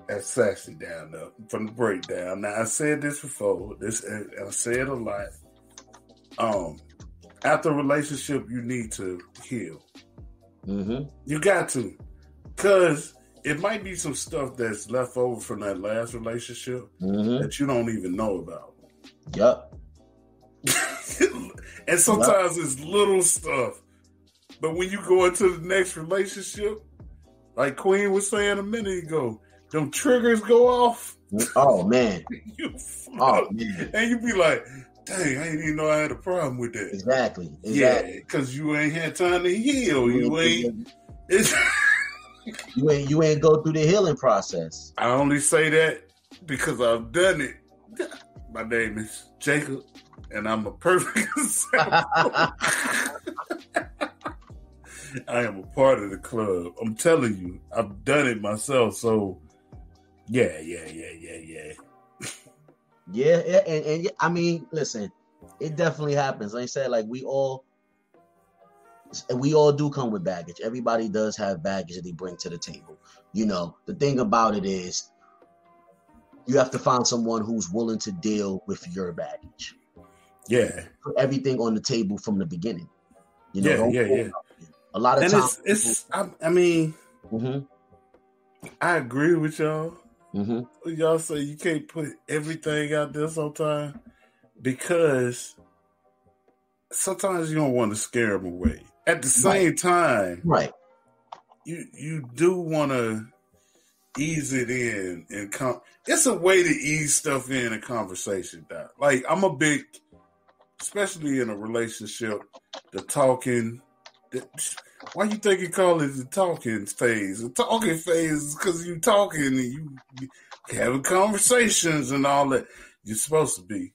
That's Sassy down there from the breakdown. Now I said this before. I say it a lot. After a relationship, you need to heal. You got to. Because it might be some stuff that's left over from that last relationship that you don't even know about. Yep. And sometimes it's little stuff. But when you go into the next relationship, like Queen was saying a minute ago, them triggers go off. Oh, man. Man. And you be like, dang, I didn't even know I had a problem with that. Exactly. Yeah, because you ain't had time to heal. You ain't go through the healing process. I only say that because I've done it. My name is Jacob, and I'm a perfect example. I am a part of the club. I'm telling you, I've done it myself. So, yeah. Yeah, and I mean, listen, it definitely happens. Like I said, like we all do come with baggage. Everybody does have baggage that they bring to the table. You know, the thing about it is, you have to find someone who's willing to deal with your baggage. Yeah, put everything on the table from the beginning. You know, yeah. A lot of times, I mean, mm-hmm. I agree with y'all. Mm-hmm. Y'all say you can't put everything out there sometimes because sometimes you don't want to scare them away. At the same time, right? You do want to ease it in and it's a way to ease stuff in a conversation. Doc. Like I'm a big, especially in a relationship, the talking. Why you think you call it the talking phase? The talking phase is because you talking and you having conversations and all that. You're supposed to be.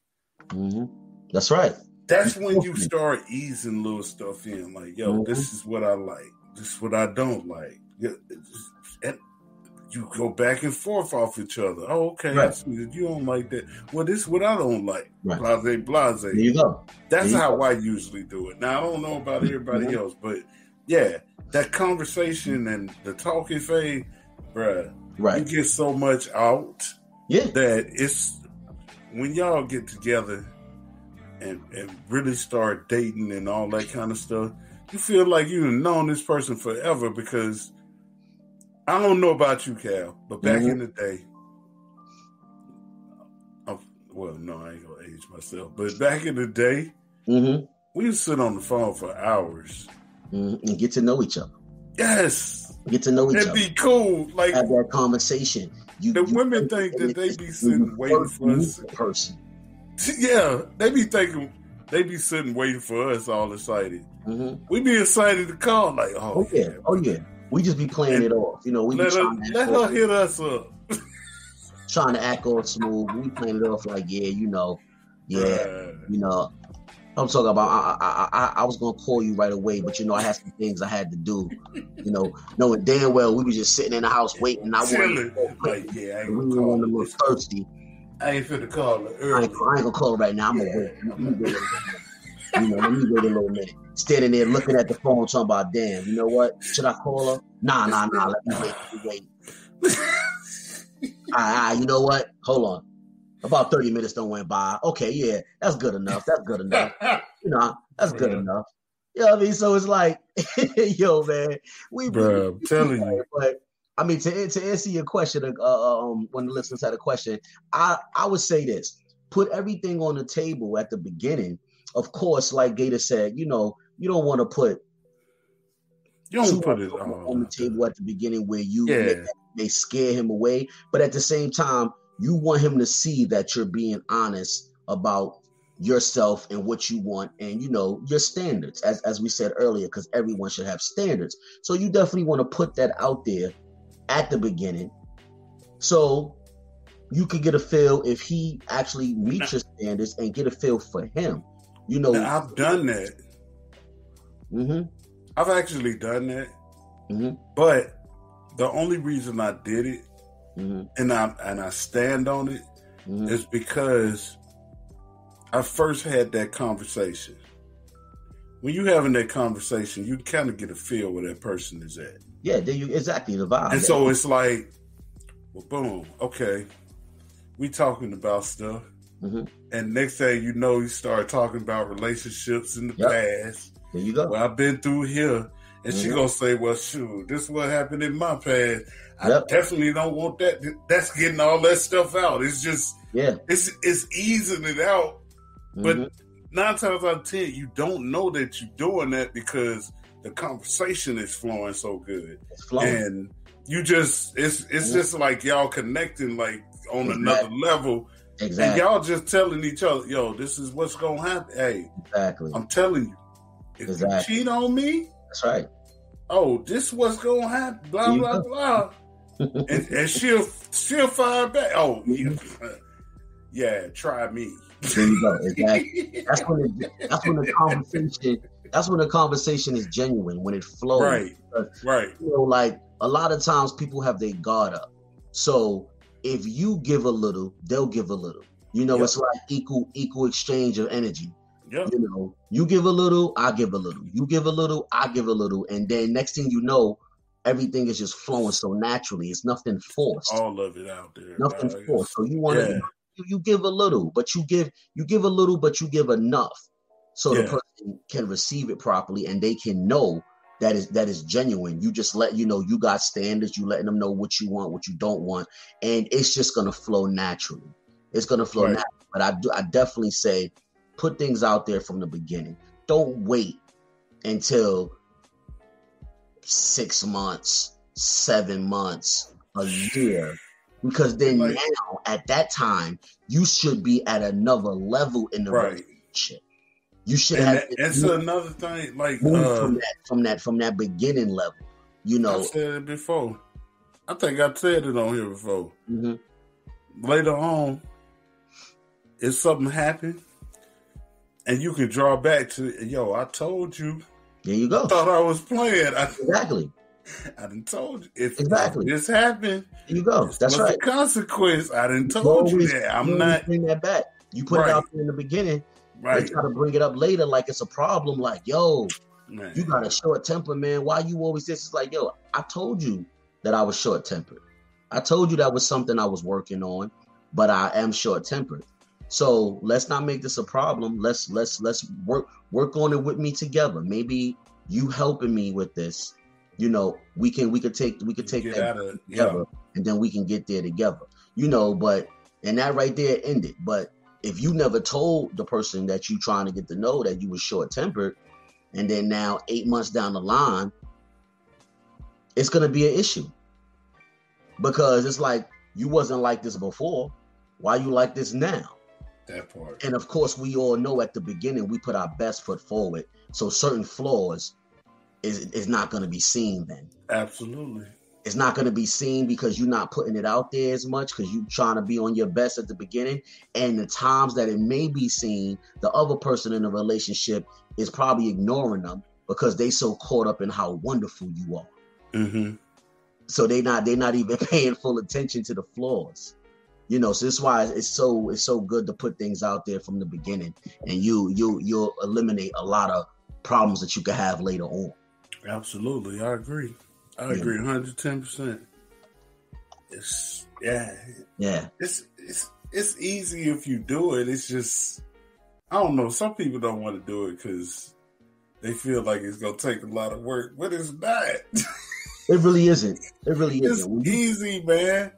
Mm-hmm. That's right. That's when you start easing little stuff in. Like, yo, mm-hmm. This is what I like. This is what I don't like. And you go back and forth off each other. Oh, okay. Right. I see that you don't like that. Well, this is what I don't like. Right. Blase. There you go. That's how I usually do it. Now, I don't know about everybody mm-hmm. else, but yeah, that conversation and the talking phase, bruh, right. You get so much out that it's when y'all get together and really start dating and all that kind of stuff, you feel like you've known this person forever because I don't know about you, Cal, but back mm-hmm. in the day, well, no, I ain't gonna age myself, but back in the day, mm-hmm. we would sit on the phone for hours and get to know each other. Yes, get to know each other. It'd be cool, like have that conversation. Women think that they be sitting waiting for us. Person. Yeah, they be thinking they be sitting waiting for us, all excited. Mm-hmm. We be excited to call, like, oh yeah. We just be playing it off, you know. We let her hit us up. Trying to act all smooth. We playing it off like, you know. I'm talking about. I was gonna call you right away, but you know, I had some things I had to do. You know, knowing damn well we was just sitting in the house waiting. I wanted like, I ain't we were a little thirsty. I ain't finna call her early. I ain't gonna call her right now. I'm gonna wait. Let me wait a little minute. Standing there looking at the phone, talking about, damn, you know what? Should I call her? Nah. Let me wait. You know what? Hold on. About 30 minutes don't went by. Okay, yeah, that's good enough. You know, that's good enough. You know what I mean? So it's like, yo, man, I'm telling you. But I mean, to answer your question, when the listeners had a question, I would say this: put everything on the table at the beginning. Of course, like Gator said, you know, you don't want to put. You don't put it on the table at the beginning where they scare him away, but at the same time, you want him to see that you're being honest about yourself and what you want, and you know your standards, as we said earlier, because everyone should have standards. So you definitely want to put that out there at the beginning, so you can get a feel if he actually meets your standards and get a feel for him. You know, now, I've done that. Mm-hmm. I've actually done that, mm-hmm. but the only reason I did it, mm-hmm. and I stand on it, mm-hmm. is because I first had that conversation. When you having that conversation, you kind of get a feel where that person is at. Yeah, exactly the vibe. And so it's like, well, boom, okay, we talking about stuff, mm-hmm. and next thing you know, you start talking about relationships in the past. There you go. Well, I've been through here, and she gonna say, "Well, shoot, this is what happened in my past. I definitely don't want that. That's getting all that stuff out. It's just, it's easing it out. Mm-hmm. But 9 times out of 10, you don't know that you're doing that because the conversation is flowing so good, and you just, it's just like y'all connecting like on another level." Exactly. And y'all just telling each other, yo, this is what's going to happen. Hey, exactly. I'm telling you, if you cheat on me, that's right. Oh, this is what's going to happen, blah, blah, blah. and she'll fire back. Oh, yeah, try me. There you go. Exactly. That's when the conversation That's when the conversation is genuine, when it flows. Right. Right. You know, like a lot of times people have their guard up. So if you give a little, they'll give a little. You know, it's like equal exchange of energy. Yep. You know, you give a little, I give a little. You give a little, I give a little. And then next thing you know, everything is just flowing so naturally. It's nothing forced. All of it out there. Nothing forced. So you want to, you give a little, but you give a little, but you give enough. So the person can receive it properly and they can know that is genuine. You just let, you know, you got standards, you letting them know what you want, what you don't want. And it's just going to flow naturally. It's going to flow naturally. But I definitely say, put things out there from the beginning. Don't wait until 6 months, 7 months, a year, because then now at that time you should be at another level in the relationship. You should have. That's another thing, like from that beginning level. You know, I've said it before. I think I've said it on here before. Mm-hmm. Later on, if something happened. And you can draw back to, I told you. There you go. I thought I was playing. Exactly. I done told you. If this happened, there you go. That's right. The consequence. I done told you that. I'm not. Bring that back. You put it out there in the beginning. Right. They try to bring it up later like it's a problem. Like, you got a short temper, man. Why you always this? It's like, I told you that I was short tempered. I told you that was something I was working on, but I am short tempered. So let's not make this a problem. Let's work on it with me together. Maybe you helping me with this. You know, we could take that together, and then we can get there together. You know, and that right there ended. But if you never told the person that you trying to get to know that you were short tempered, and then now 8 months down the line, it's gonna be an issue because it's like you wasn't like this before. Why you like this now? That part. And of course, we all know at the beginning we put our best foot forward. So certain flaws is not going to be seen then. Absolutely. It's not going to be seen because you're not putting it out there as much because you're trying to be on your best at the beginning. And the times that it may be seen, the other person in the relationship is probably ignoring them because they so caught up in how wonderful you are. Mm-hmm. So they're not even paying full attention to the flaws. You know, so this is why it's so good to put things out there from the beginning, and you'll eliminate a lot of problems that you could have later on. Absolutely, I agree. I agree 110%. It's It's easy if you do it. It's just I don't know. Some people don't want to do it because they feel like it's gonna take a lot of work, but it's not. It really isn't. It really isn't. It's easy, man.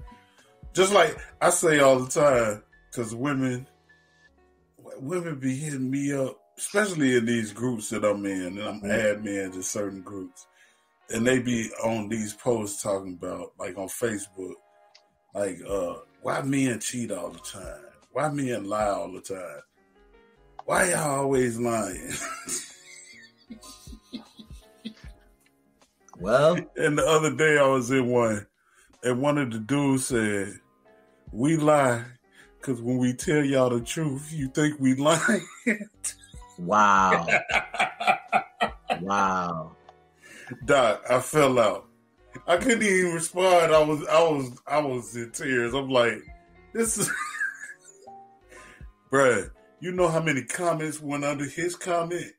Just like I say all the time, because women be hitting me up, especially in these groups that I'm in, and I'm admin to certain groups, and they be on these posts talking about, like on Facebook, like, why men cheat all the time? Why men lie all the time? Why y'all always lying? Well, and the other day I was in one, and one of the dudes said, we lie because when we tell y'all the truth, you think we lying. Wow. Wow. Doc, I fell out. I couldn't even respond. I was in tears. I'm like, this is bruh, you know how many comments went under his comment?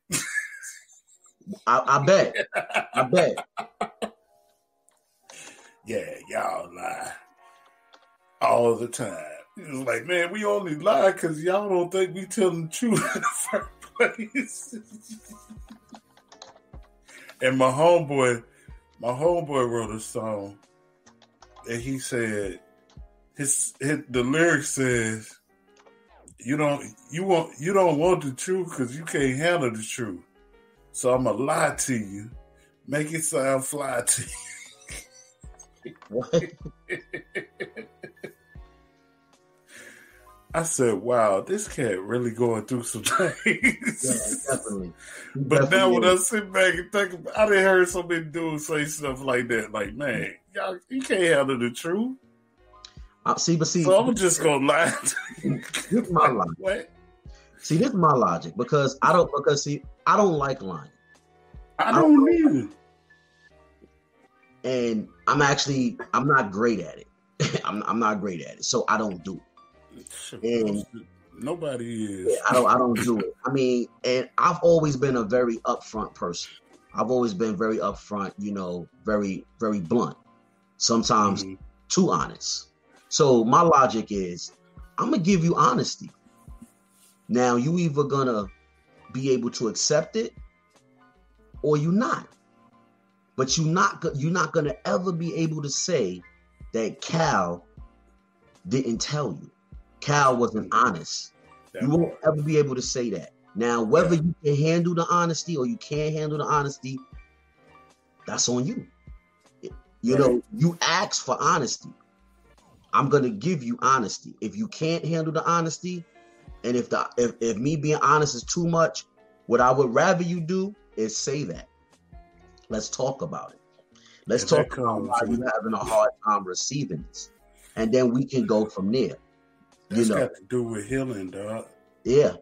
I bet. Yeah, y'all lie all the time. He was like, man, we only lie because y'all don't think we telling the truth in the first place. And my homeboy wrote a song, and he said, the lyric says, you don't want the truth because you can't handle the truth. So I'm gonna lie to you, make it sound fly to you. What? I said, wow, this cat really going through some things. Yeah, definitely. But now when I sit back and think about it, I done heard so many dudes say stuff like that. Like, man, y'all, you can't handle the truth. So I'm just gonna lie to you. This is my logic. What? See, this is my logic because I don't like lying. I don't either. And I'm not great at it. I'm not great at it, so I don't do it. And nobody is. I don't do it. I mean, and I've always been a very upfront person. I've always been very upfront, very, very blunt. Sometimes too honest. So my logic is, I'm gonna give you honesty. Now you either gonna be able to accept it or you're not. But you're not gonna ever be able to say that Cal didn't tell you. Cal wasn't honest. You won't ever be able to say that. Now, whether you can handle the honesty or you can't handle the honesty, that's on you. You know, you ask for honesty. I'm gonna give you honesty. If you can't handle the honesty, and if me being honest is too much, what I would rather you do is say that. Let's talk about it. Let's talk about why you're having a hard time receiving this, and then we can go from there. That's got to do with healing, dog. Yeah,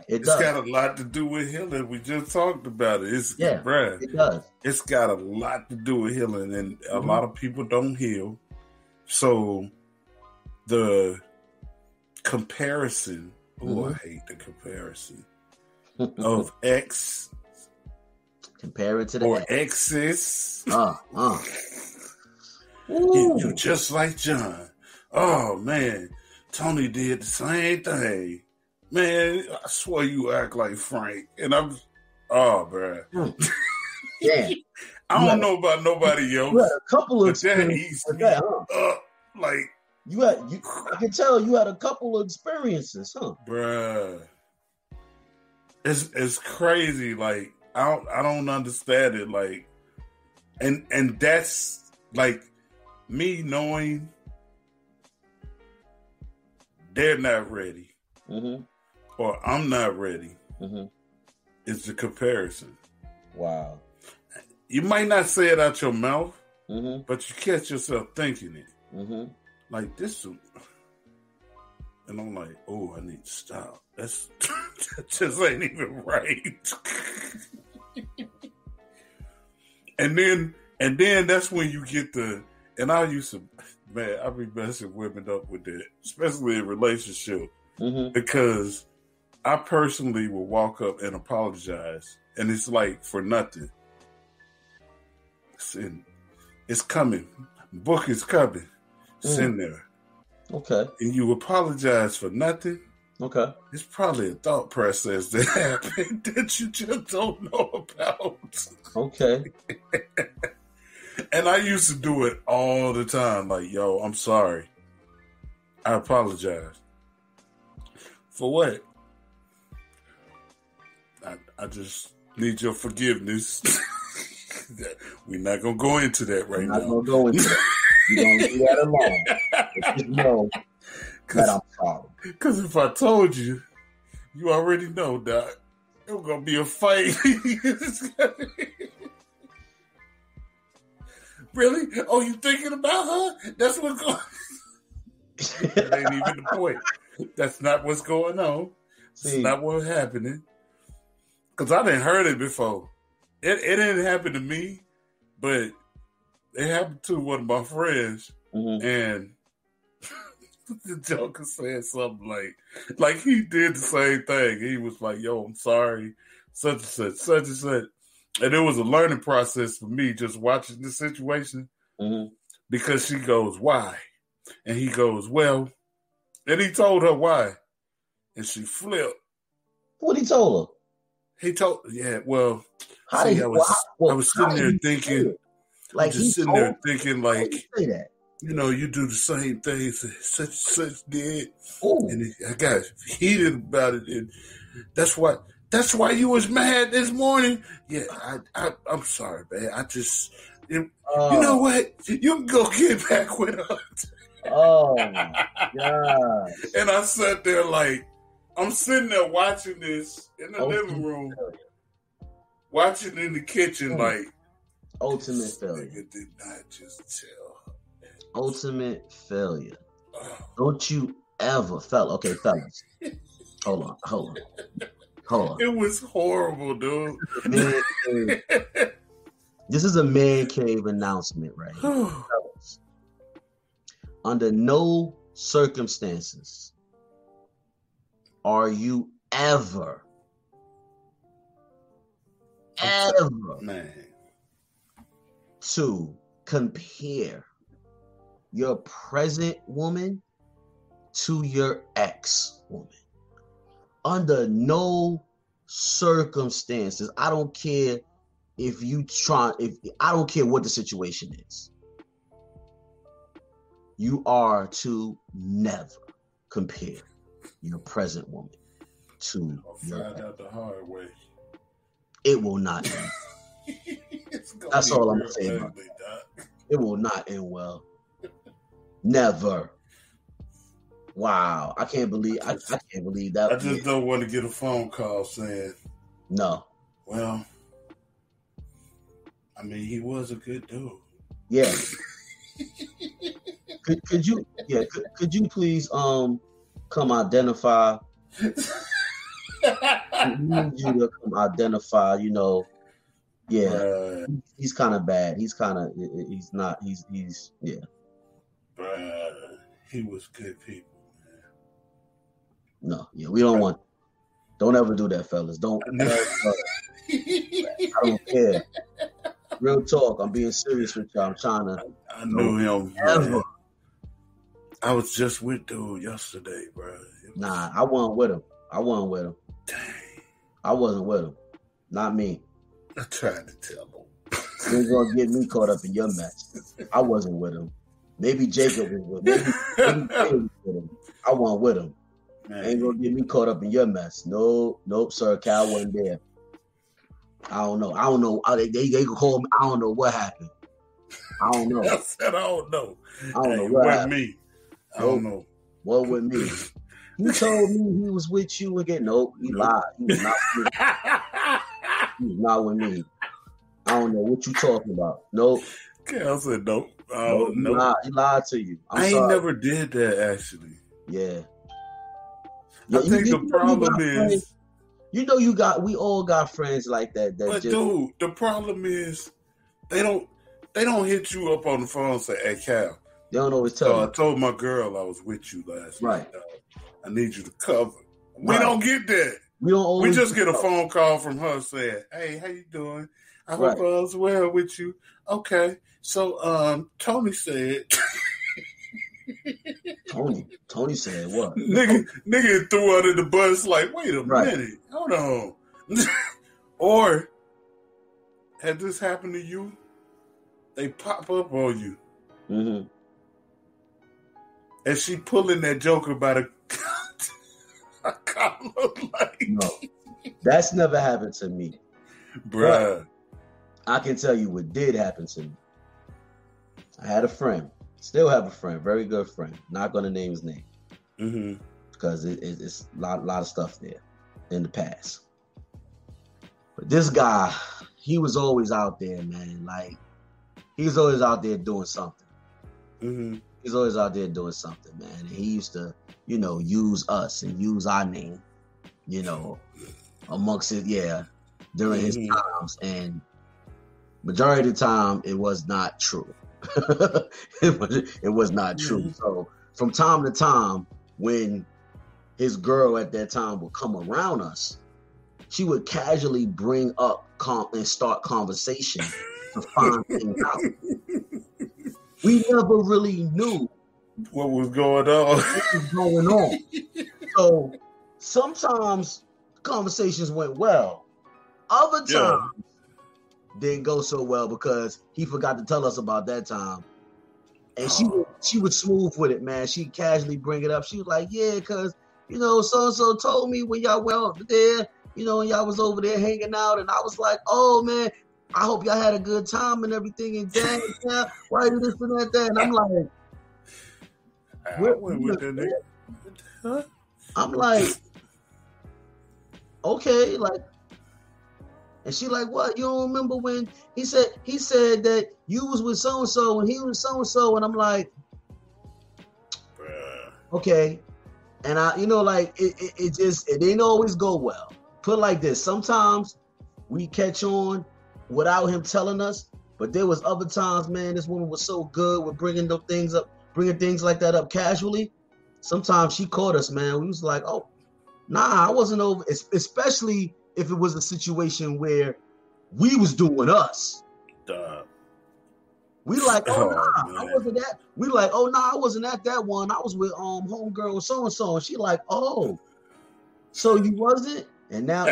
it's does. Got a lot to do with healing. We just talked about it. Bruh, it does. It's got a lot to do with healing, and a lot of people don't heal. So the comparison, I hate the comparison of X compared to the or exes. You just like John. Oh man, Tony did the same thing. Man, I swear you act like Frank. And I'm, bruh. Yeah. I don't know about nobody else. You had a couple of experiences. I can tell you had a couple of experiences, huh? Bruh. It's crazy. Like, I don't understand it. Like, and that's like me knowing they're not ready. Or I'm not ready. It's the comparison. Wow. You might not say it out your mouth, but you catch yourself thinking it. Like this, and I'm like, oh, I need to stop. That just ain't even right. and then that's when you get and I used to, man, I be messing women up with that, especially in relationships, because I personally will walk up and apologize, and it's like for nothing. It's coming. Book is coming. It's in there. Okay. And you apologize for nothing. Okay. It's probably a thought process that happened that you just don't know about. Okay. And I used to do it all the time. Like, yo, I'm sorry. I apologize. For what? I just need your forgiveness. We're not going to go into that right now. We're not going to go into that. You're going to do that alone. Just know that I'm sorry. Because if I told you, you already know, Doc. It was going to be a fight. Really? Oh, you thinking about her? That's what's going on. That ain't even the point. That's not what's going on. It's not what's happening. Because I didn't heard it before. It didn't happen to me, but it happened to one of my friends. And the Joker said something like he did the same thing. He was like, yo, I'm sorry, such and such, such and such. And it was a learning process for me just watching the situation because she goes, why? And he goes, well, and he told her why. And she flipped. What he told her? He told, well, I was sitting there thinking, like, you know, you do the same things such and such did. Ooh. And I got heated about it. And that's why you was mad this morning. Yeah, I'm sorry, man. You know what? You can go get back with her. Oh, yeah. And I sat there like, I'm sitting there watching this in the living room, watching in the kitchen, like, ultimate failure. Nigga did not just tell her. Ultimate failure. Don't you ever, fellas. Hold on. Hold on. It was horrible, dude. This is a man cave announcement, right? Under no circumstances are you ever to compare your present woman to your ex woman. Under no circumstances. I don't care I don't care what the situation is. You are to never compare your present woman to your ex. Out the hard way. It will not end. That's all I'm saying about it. It will not end well. Never. Wow. I can't believe that. I just don't want to get a phone call saying no. Well, I mean, he was a good dude. Yeah. could you please come identify? I need you to come identify, yeah. He's kind of bad. He's not, yeah. He was good people, man. No, yeah, we don't ever do that, fellas. Don't. I don't care. Real talk. I'm being serious with y'all. I'm trying to. I knew him. Ever. I was just with dude yesterday, bro. Nah, I wasn't with him. Dang. I wasn't with him. Not me. I tried to tell him. You ain't gonna get me caught up in your mess. I wasn't with him. Maybe Jacob was with him. Maybe was with him. I wasn't with him. Man. Ain't gonna get me caught up in your mess. Nope, sir. Cal wasn't there. I don't know. They could call me. I don't know what happened. I don't know. I said I don't know. I don't know what happened. Me. I don't know. What with me? He told me he was with you again. Nope, he lied. He was not with me. He was not with me. I don't know what you talking about. Nope. Cal said nope. No. He lied to you. I ain't never did that actually. Yeah. I think the problem is, we all got friends like that. But dude, the problem is they don't hit you up on the phone and say, "Hey, Cal." They don't always tell me. I told my girl I was with you last night. I need you to cover. We don't get that. We just get a phone call from her saying, "Hey, how you doing? I hope all's well with you." Okay, so Tony said. Tony said what? Nigga threw under the bus like, wait a minute, hold on. Or had this happened to you? They pop up on you. Mm-hmm. And she pulling that joker by the collar like. No, that's never happened to me. Bruh. But I can tell you what did happen to me. I had a friend. Still have a friend, very good friend. Not going to name his name. Mm-hmm. Because it's a lot of stuff there in the past. But this guy, he was always out there, man. Like, he was always out there doing something. Mm-hmm. He's always out there doing something, man. And he used to, use us and use our name, amongst it, during his times. And majority of the time, it was not true. It was not true. Mm-hmm. So from time to time, when his girl at that time would come around us, she would casually bring up and start conversation to find things out. We never really knew what was going on. So sometimes conversations went well. Other times didn't go so well because he forgot to tell us about that time. And she would smooth with it, man. She'd casually bring it up. She was like, yeah, because, so-and-so told me when y'all went over there, y'all was over there hanging out. And I was like, oh, man, I hope y'all had a good time and everything. And dang, why did this and that? And I'm like, I'm like, okay, like, and she like, what? You don't remember when he said that you was with so-and-so and he was so-and-so. And I'm like, okay. And I, it didn't always go well. put it like this. Sometimes we catch on without him telling us, but there was other times, man, this woman was so good with bringing things like that up casually. Sometimes she caught us, man. We was like, oh, nah, I wasn't over, especially if it was a situation where we was doing us. We like, oh, nah, I wasn't that. We like, oh, nah, I wasn't at that one. I was with homegirl so-and-so. And she like, oh, so you wasn't? And now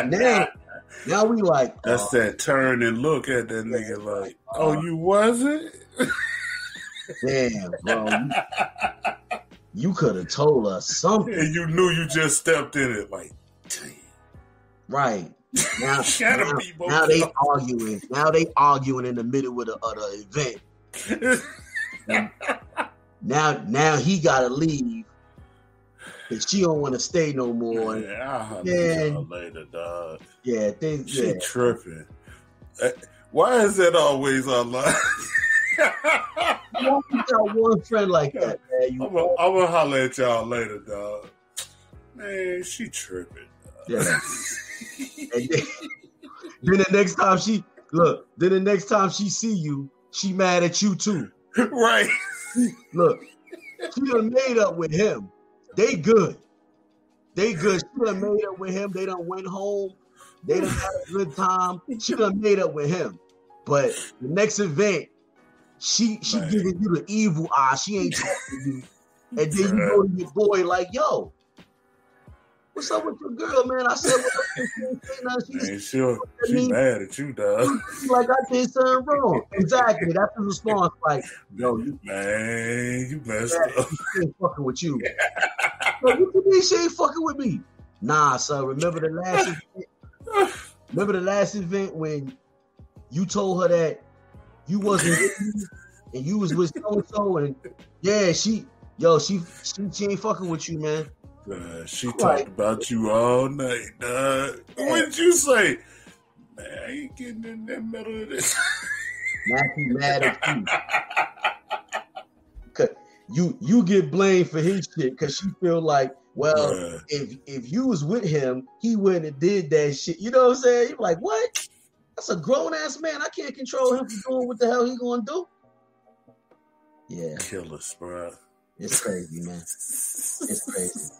we like. That's that turn and look at that nigga like, oh, you wasn't? Damn, bro. You could have told us something. And you knew you just stepped in it like, damn. Right. Now they arguing. Now they arguing in the middle of the event. now he gotta leave because she don't want to stay no more. Yeah, I'll y'all later, dog. Yeah, she tripping. Why is that always online? You got one friend like that, man. I'm gonna holler at y'all later, dog. Man, she tripping. Dog. Yeah. And then the next time she see you, she mad at you too. Right. Look, she done made up with him. They good. She done made up with him. They done went home. They done had a good time. She done made up with him. But the next event, she giving you the evil eye. She ain't talking to you. And then you go to your boy like, yo, what's up with your girl, man? I said, she mad at you, dog. Like I did something wrong. Exactly. That's the response. Like, yo, you messed up. She ain't fucking with you. Yo, what you mean she ain't fucking with me? Nah, son. Remember the last event when you told her that you wasn't with me and you was with so and yeah, she ain't fucking with you, man. She talked about you all night, dog. What did you say? Man, I ain't getting in the middle of this. Now she mad at you. You get blamed for his shit because she feel like, well, if you was with him, he wouldn't have did that shit. You know what I'm saying? You're like, what? That's a grown ass man. I can't control him from doing what the hell he gonna do. Yeah, killers, bro. It's crazy, man. It's crazy.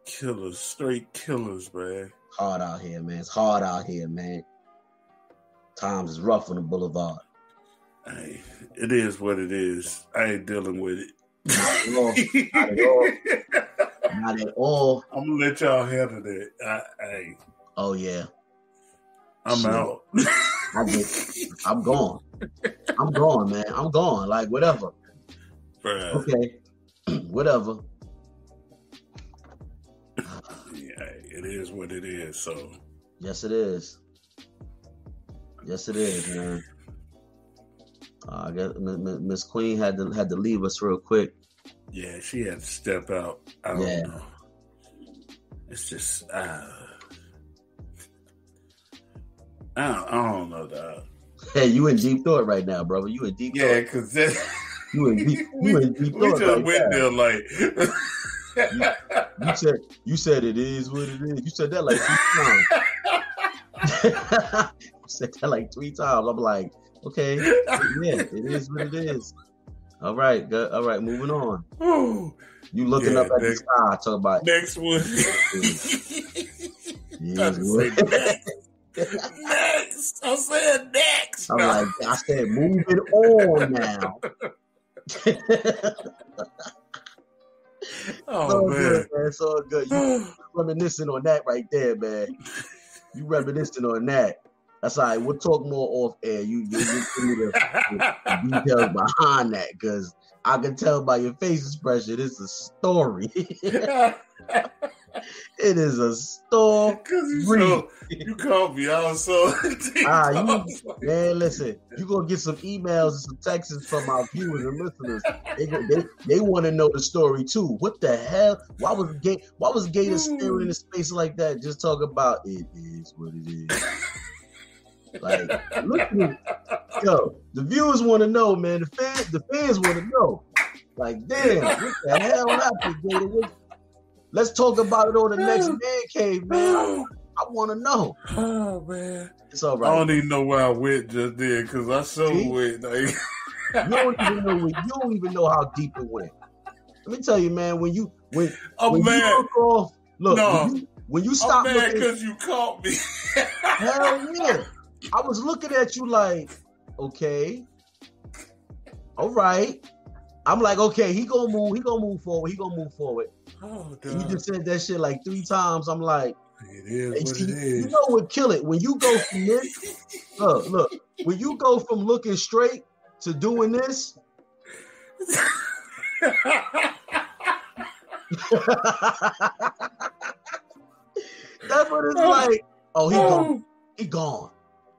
Killers, straight killers, man. Hard out here, man. It's hard out here, man. Times is rough on the boulevard. Hey, it is what it is. I ain't dealing with it. Not at all. I'm gonna let y'all handle that. Oh yeah. I'm out. I'm gone. I'm gone, man. I'm gone. Like whatever. Bruh. Okay. Whatever. Yeah, it is what it is. So. Yes, it is. Yes, it is, man. I guess Miss Queen had to leave us real quick. Yeah, she had to step out. I don't know. It's just I don't know, dog. Hey, you in deep thought right now, brother. You in deep thought. Yeah, because you in deep thought. We just went there like you said it is what it is. You said that like 3 times. You said that like 3 times. I'm like, okay, yeah, it is what it is. All right, good. All right, moving on. You looking up at the sky, talk about next one. Next. I said next. I'm like, I said moving on now. Oh man. Good, man. It's all good. You reminiscing on that right there, man. You reminiscing on that. That's all right. We'll talk more off air. You give me the details behind that because I can tell by your face expression it's a story. It is a story. Because you called me out so. Man, listen. You gonna get some emails and some texts from our viewers and listeners. They want to know the story too. What the hell? Why was Gator staring in space like that? Just talk about it is what it is. Like, look at me. Yo, the viewers want to know, man. The fans want to know. Like, damn, what the hell happened, Gator? Let's talk about it on the next Man Cave, man. I want to know. Oh man, it's all right. I don't even know where I went just then because I so went. Like... you don't even know how deep it went. Let me tell you, man. When you look off, when you stop looking, because you caught me. Hell yeah! I was looking at you like, okay, all right. I'm like, okay, he gonna move forward. Oh, you just said that shit like 3 times. I'm like, it is what it is. You know what kill it? When you go from this, look, when you go from looking straight to doing this. That's what it's like. Oh, he gone.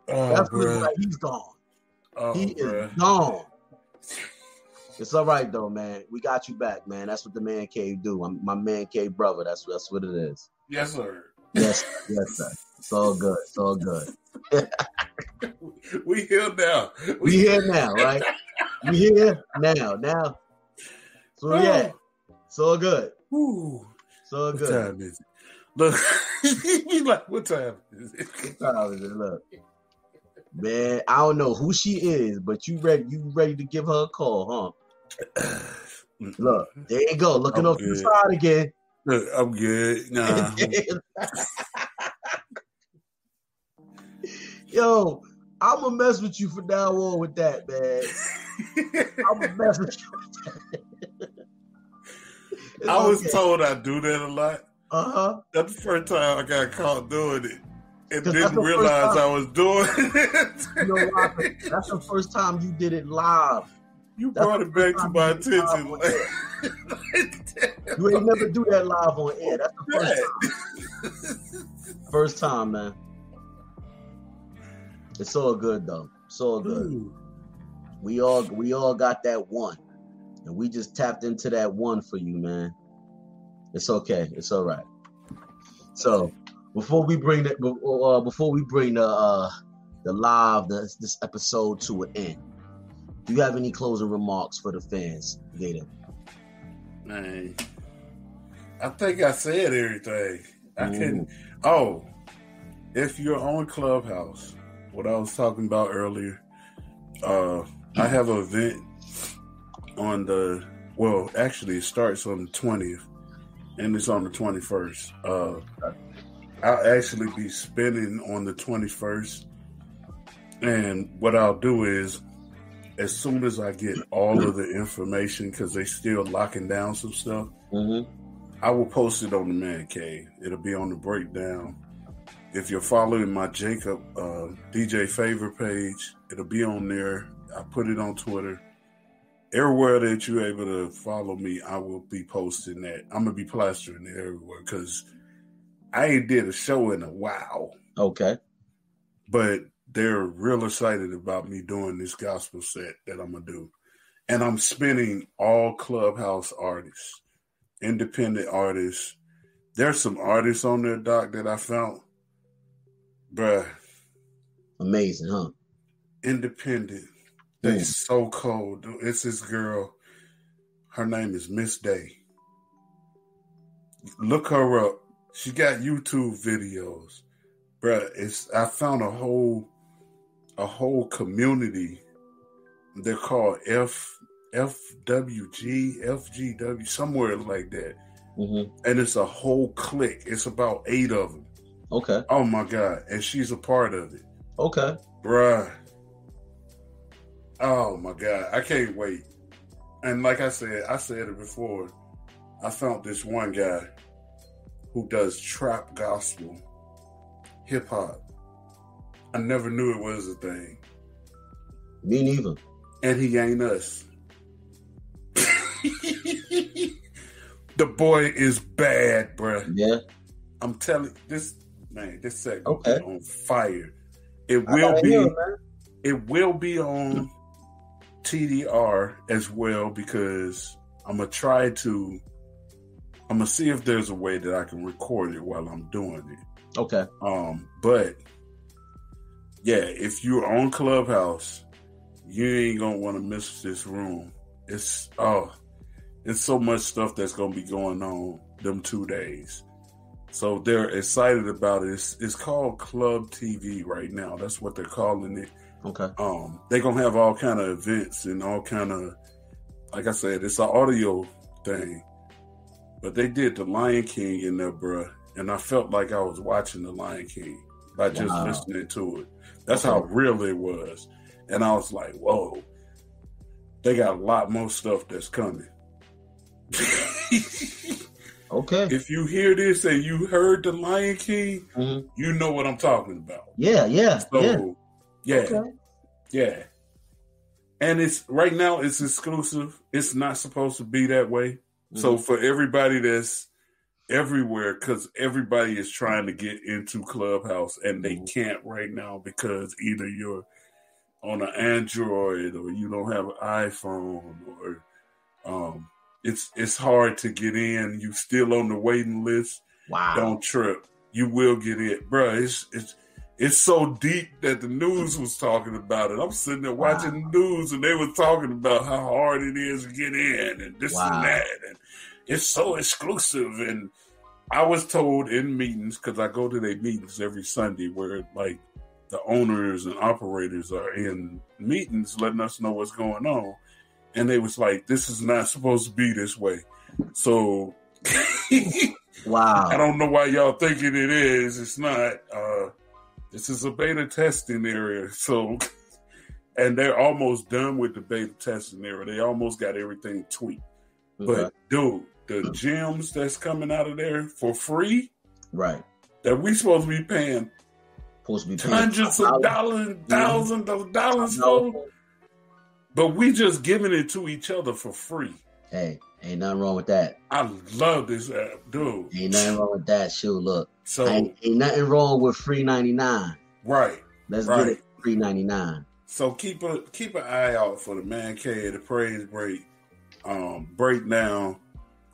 That's what it's like. He's gone. He is gone. It's all right though, man. We got you back, man. That's what the man cave do. I'm my man cave brother. That's what it is. Yes, sir. Yes, sir. It's all good. It's all good. We here now. We here now, right? We here now. Now. So yeah. It's all good. Ooh. It's all good. What time is it? Look, he's like, what time is it? What time is it? Look. Man, I don't know who she is, but you ready to give her a call, huh? Look, there you go. Looking up to the side again. Look, I'm good. Nah. Yo, I'm gonna mess with you from now on with that, man. I'm gonna mess with you with that. I was told I do that a lot. That's the first time I got caught doing it. And didn't realize I was doing it. You know why? That's the first time you did it live. You brought it back to my attention. You ain't never do that live on air. That's the first time. First time, man. It's all good though. It's all good. Ooh. We all got that one, and we just tapped into that one for you, man. It's okay. It's all right. So before we bring the live this episode to an end, do you have any closing remarks for the fans, Gator? Man, I think I said everything. I can. Oh, if you're on Clubhouse, what I was talking about earlier, I have an event on actually it starts on the 20th and it's on the 21st. I'll actually be spinning on the 21st, and what I'll do is, as soon as I get all of the information, because they still locking down some stuff, I will post it on the Man Cave. It'll be on the breakdown. If you're following my Jacob DJ Favor page, it'll be on there. I put it on Twitter. Everywhere that you're able to follow me, I will be posting that. I'm going to be plastering it everywhere because I ain't did a show in a while. Okay. But they're real excited about me doing this gospel set that I'm going to do. And I'm spinning all Clubhouse artists, independent artists. There's some artists on there, Doc, that I found. Bruh. Amazing, huh? Independent. They so cold. It's this girl. Her name is Miss Day. Look her up. She got YouTube videos. Bruh, I found a whole community. They're called FWG, FGW, somewhere like that. And it's a whole clique. It's about 8 of them. Okay. Oh my God. And she's a part of it. Okay. Bruh. Oh my God. I can't wait. And like I said it before. I found this one guy who does trap gospel, hip hop. I never knew it was a thing. Me neither. And he ain't us. The boy is bad, bruh. Yeah. I'm telling this segment okay. is on fire. It will be on TDR as well, because I'm gonna see if there's a way that I can record it while I'm doing it. Okay. But yeah, if you're on Clubhouse, you ain't gonna want to miss this room. It's so much stuff that's gonna be going on them 2 days. So they're excited about it. It's called Club TV right now. That's what they're calling it. Okay. They're gonna have all kind of events and all kind of, like I said, it's an audio thing. But they did the Lion King in there, bruh, and I felt like I was watching the Lion King by just listening to it. That's how real it was. And I was like, whoa, they got a lot more stuff that's coming. Okay. If you hear this and you heard the Lion King, you know what I'm talking about. Yeah. So, yeah. And it's right now it's exclusive. It's not supposed to be that way. So for everybody that's everywhere, because everybody is trying to get into Clubhouse and they can't right now because either you're on an Android or you don't have an iPhone or it's hard to get in. You still on the waiting list. Wow. Don't trip. You will get it. Bruh, it's so deep that the news was talking about it. I'm sitting there watching the news and they were talking about how hard it is to get in and this and that. And it's so exclusive. And I was told in meetings, because I go to their meetings every Sunday where like the owners and operators are in meetings letting us know what's going on. And they was like, this is not supposed to be this way. So wow. I don't know why y'all thinking it is. It's not. This is a beta testing area. So, and they're almost done with the beta testing area. They almost got everything tweaked. Okay. But dude, the gems that's coming out of there for free, right? That we supposed to be paying hundreds of dollars, thousands of dollars for. But we just giving it to each other for free. Hey, ain't nothing wrong with that. I love this app, dude. Ain't nothing wrong with that. Shoot, look. So ain't nothing wrong with free 99. Right. Let's get it free 99. So keep an eye out for the Man Cave, the Praise Break breakdown.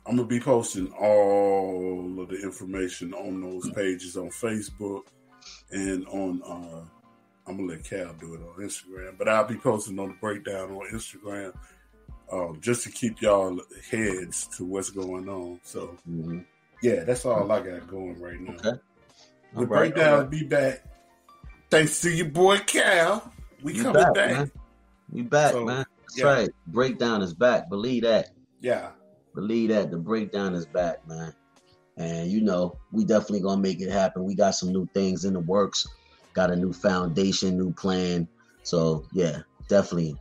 I'm gonna be posting all of the information on those pages on Facebook and on I'm gonna let Cal do it on Instagram, but I'll be posting on the breakdown on Instagram just to keep y'all heads to what's going on. So, yeah, that's all I got going right now. Okay. The breakdown will be back. Thanks to your boy Cal. We coming back. Man. We back, so, man. That's right. Breakdown is back. Believe that. Yeah. Believe that. The breakdown is back, man. And you know, we definitely gonna make it happen. We got some new things in the works. Got a new foundation, new plan. So yeah, definitely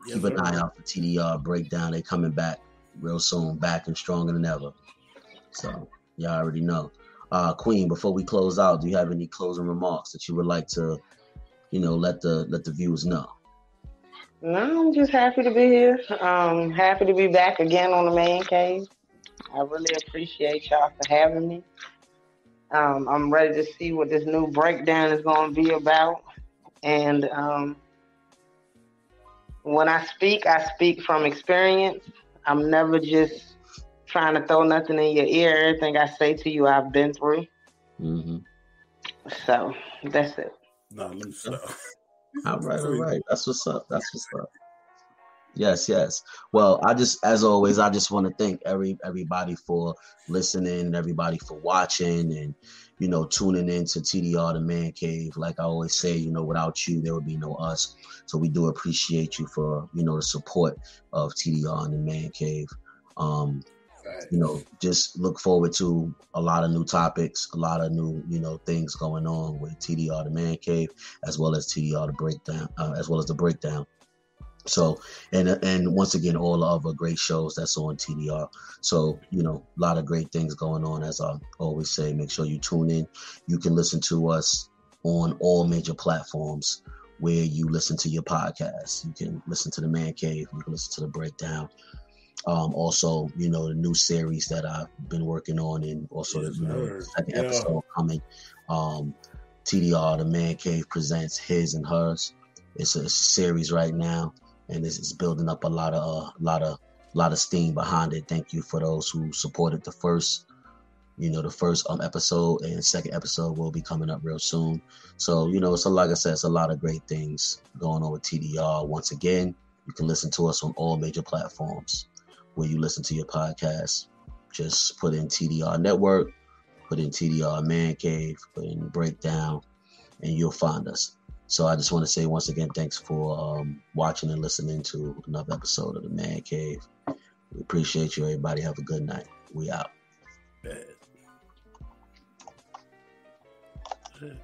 keep an eye out for TDR breakdown. They coming back real soon, back and stronger than ever. So y'all already know. Queen, before we close out, do you have any closing remarks that you would like to, let the viewers know? No, I'm just happy to be here. Happy to be back again on the Man Cave. I really appreciate y'all for having me. I'm ready to see what this new breakdown is going to be about. And when I speak from experience. I'm never just trying to throw nothing in your ear. Everything I say to you, I've been through. Mm-hmm. So that's it. No, let me stop. All right. That's what's up. Yes. Well, as always, I just want to thank everybody for listening, everybody for watching, and tuning in to TDR the Man Cave. Like I always say, without you, there would be no us. So we do appreciate you for the support of TDR and the Man Cave. Just look forward to a lot of new topics, a lot of new things going on with TDR the Man Cave, as well as TDR the Breakdown, as well as the Breakdown. So, and once again, all the other great shows that's on TDR. So, a lot of great things going on. As I always say, make sure you tune in. You can listen to us on all major platforms where you listen to your podcasts. You can listen to the Man Cave. You can listen to the Breakdown. Also, the new series that I've been working on, and also the second episode coming. TDR the Man Cave presents His and Hers. It's a series right now. And this is building up a lot of steam behind it. Thank you for those who supported the first episode, and second episode will be coming up real soon. So so like I said, it's a lot of great things going on with TDR. Once again, you can listen to us on all major platforms where you listen to your podcast. Just put in TDR Network, put in TDR Man Cave, put in Breakdown, and you'll find us. So I just want to say once again, thanks for watching and listening to another episode of the Man Cave. We appreciate you, everybody. Have a good night. We out. Shit.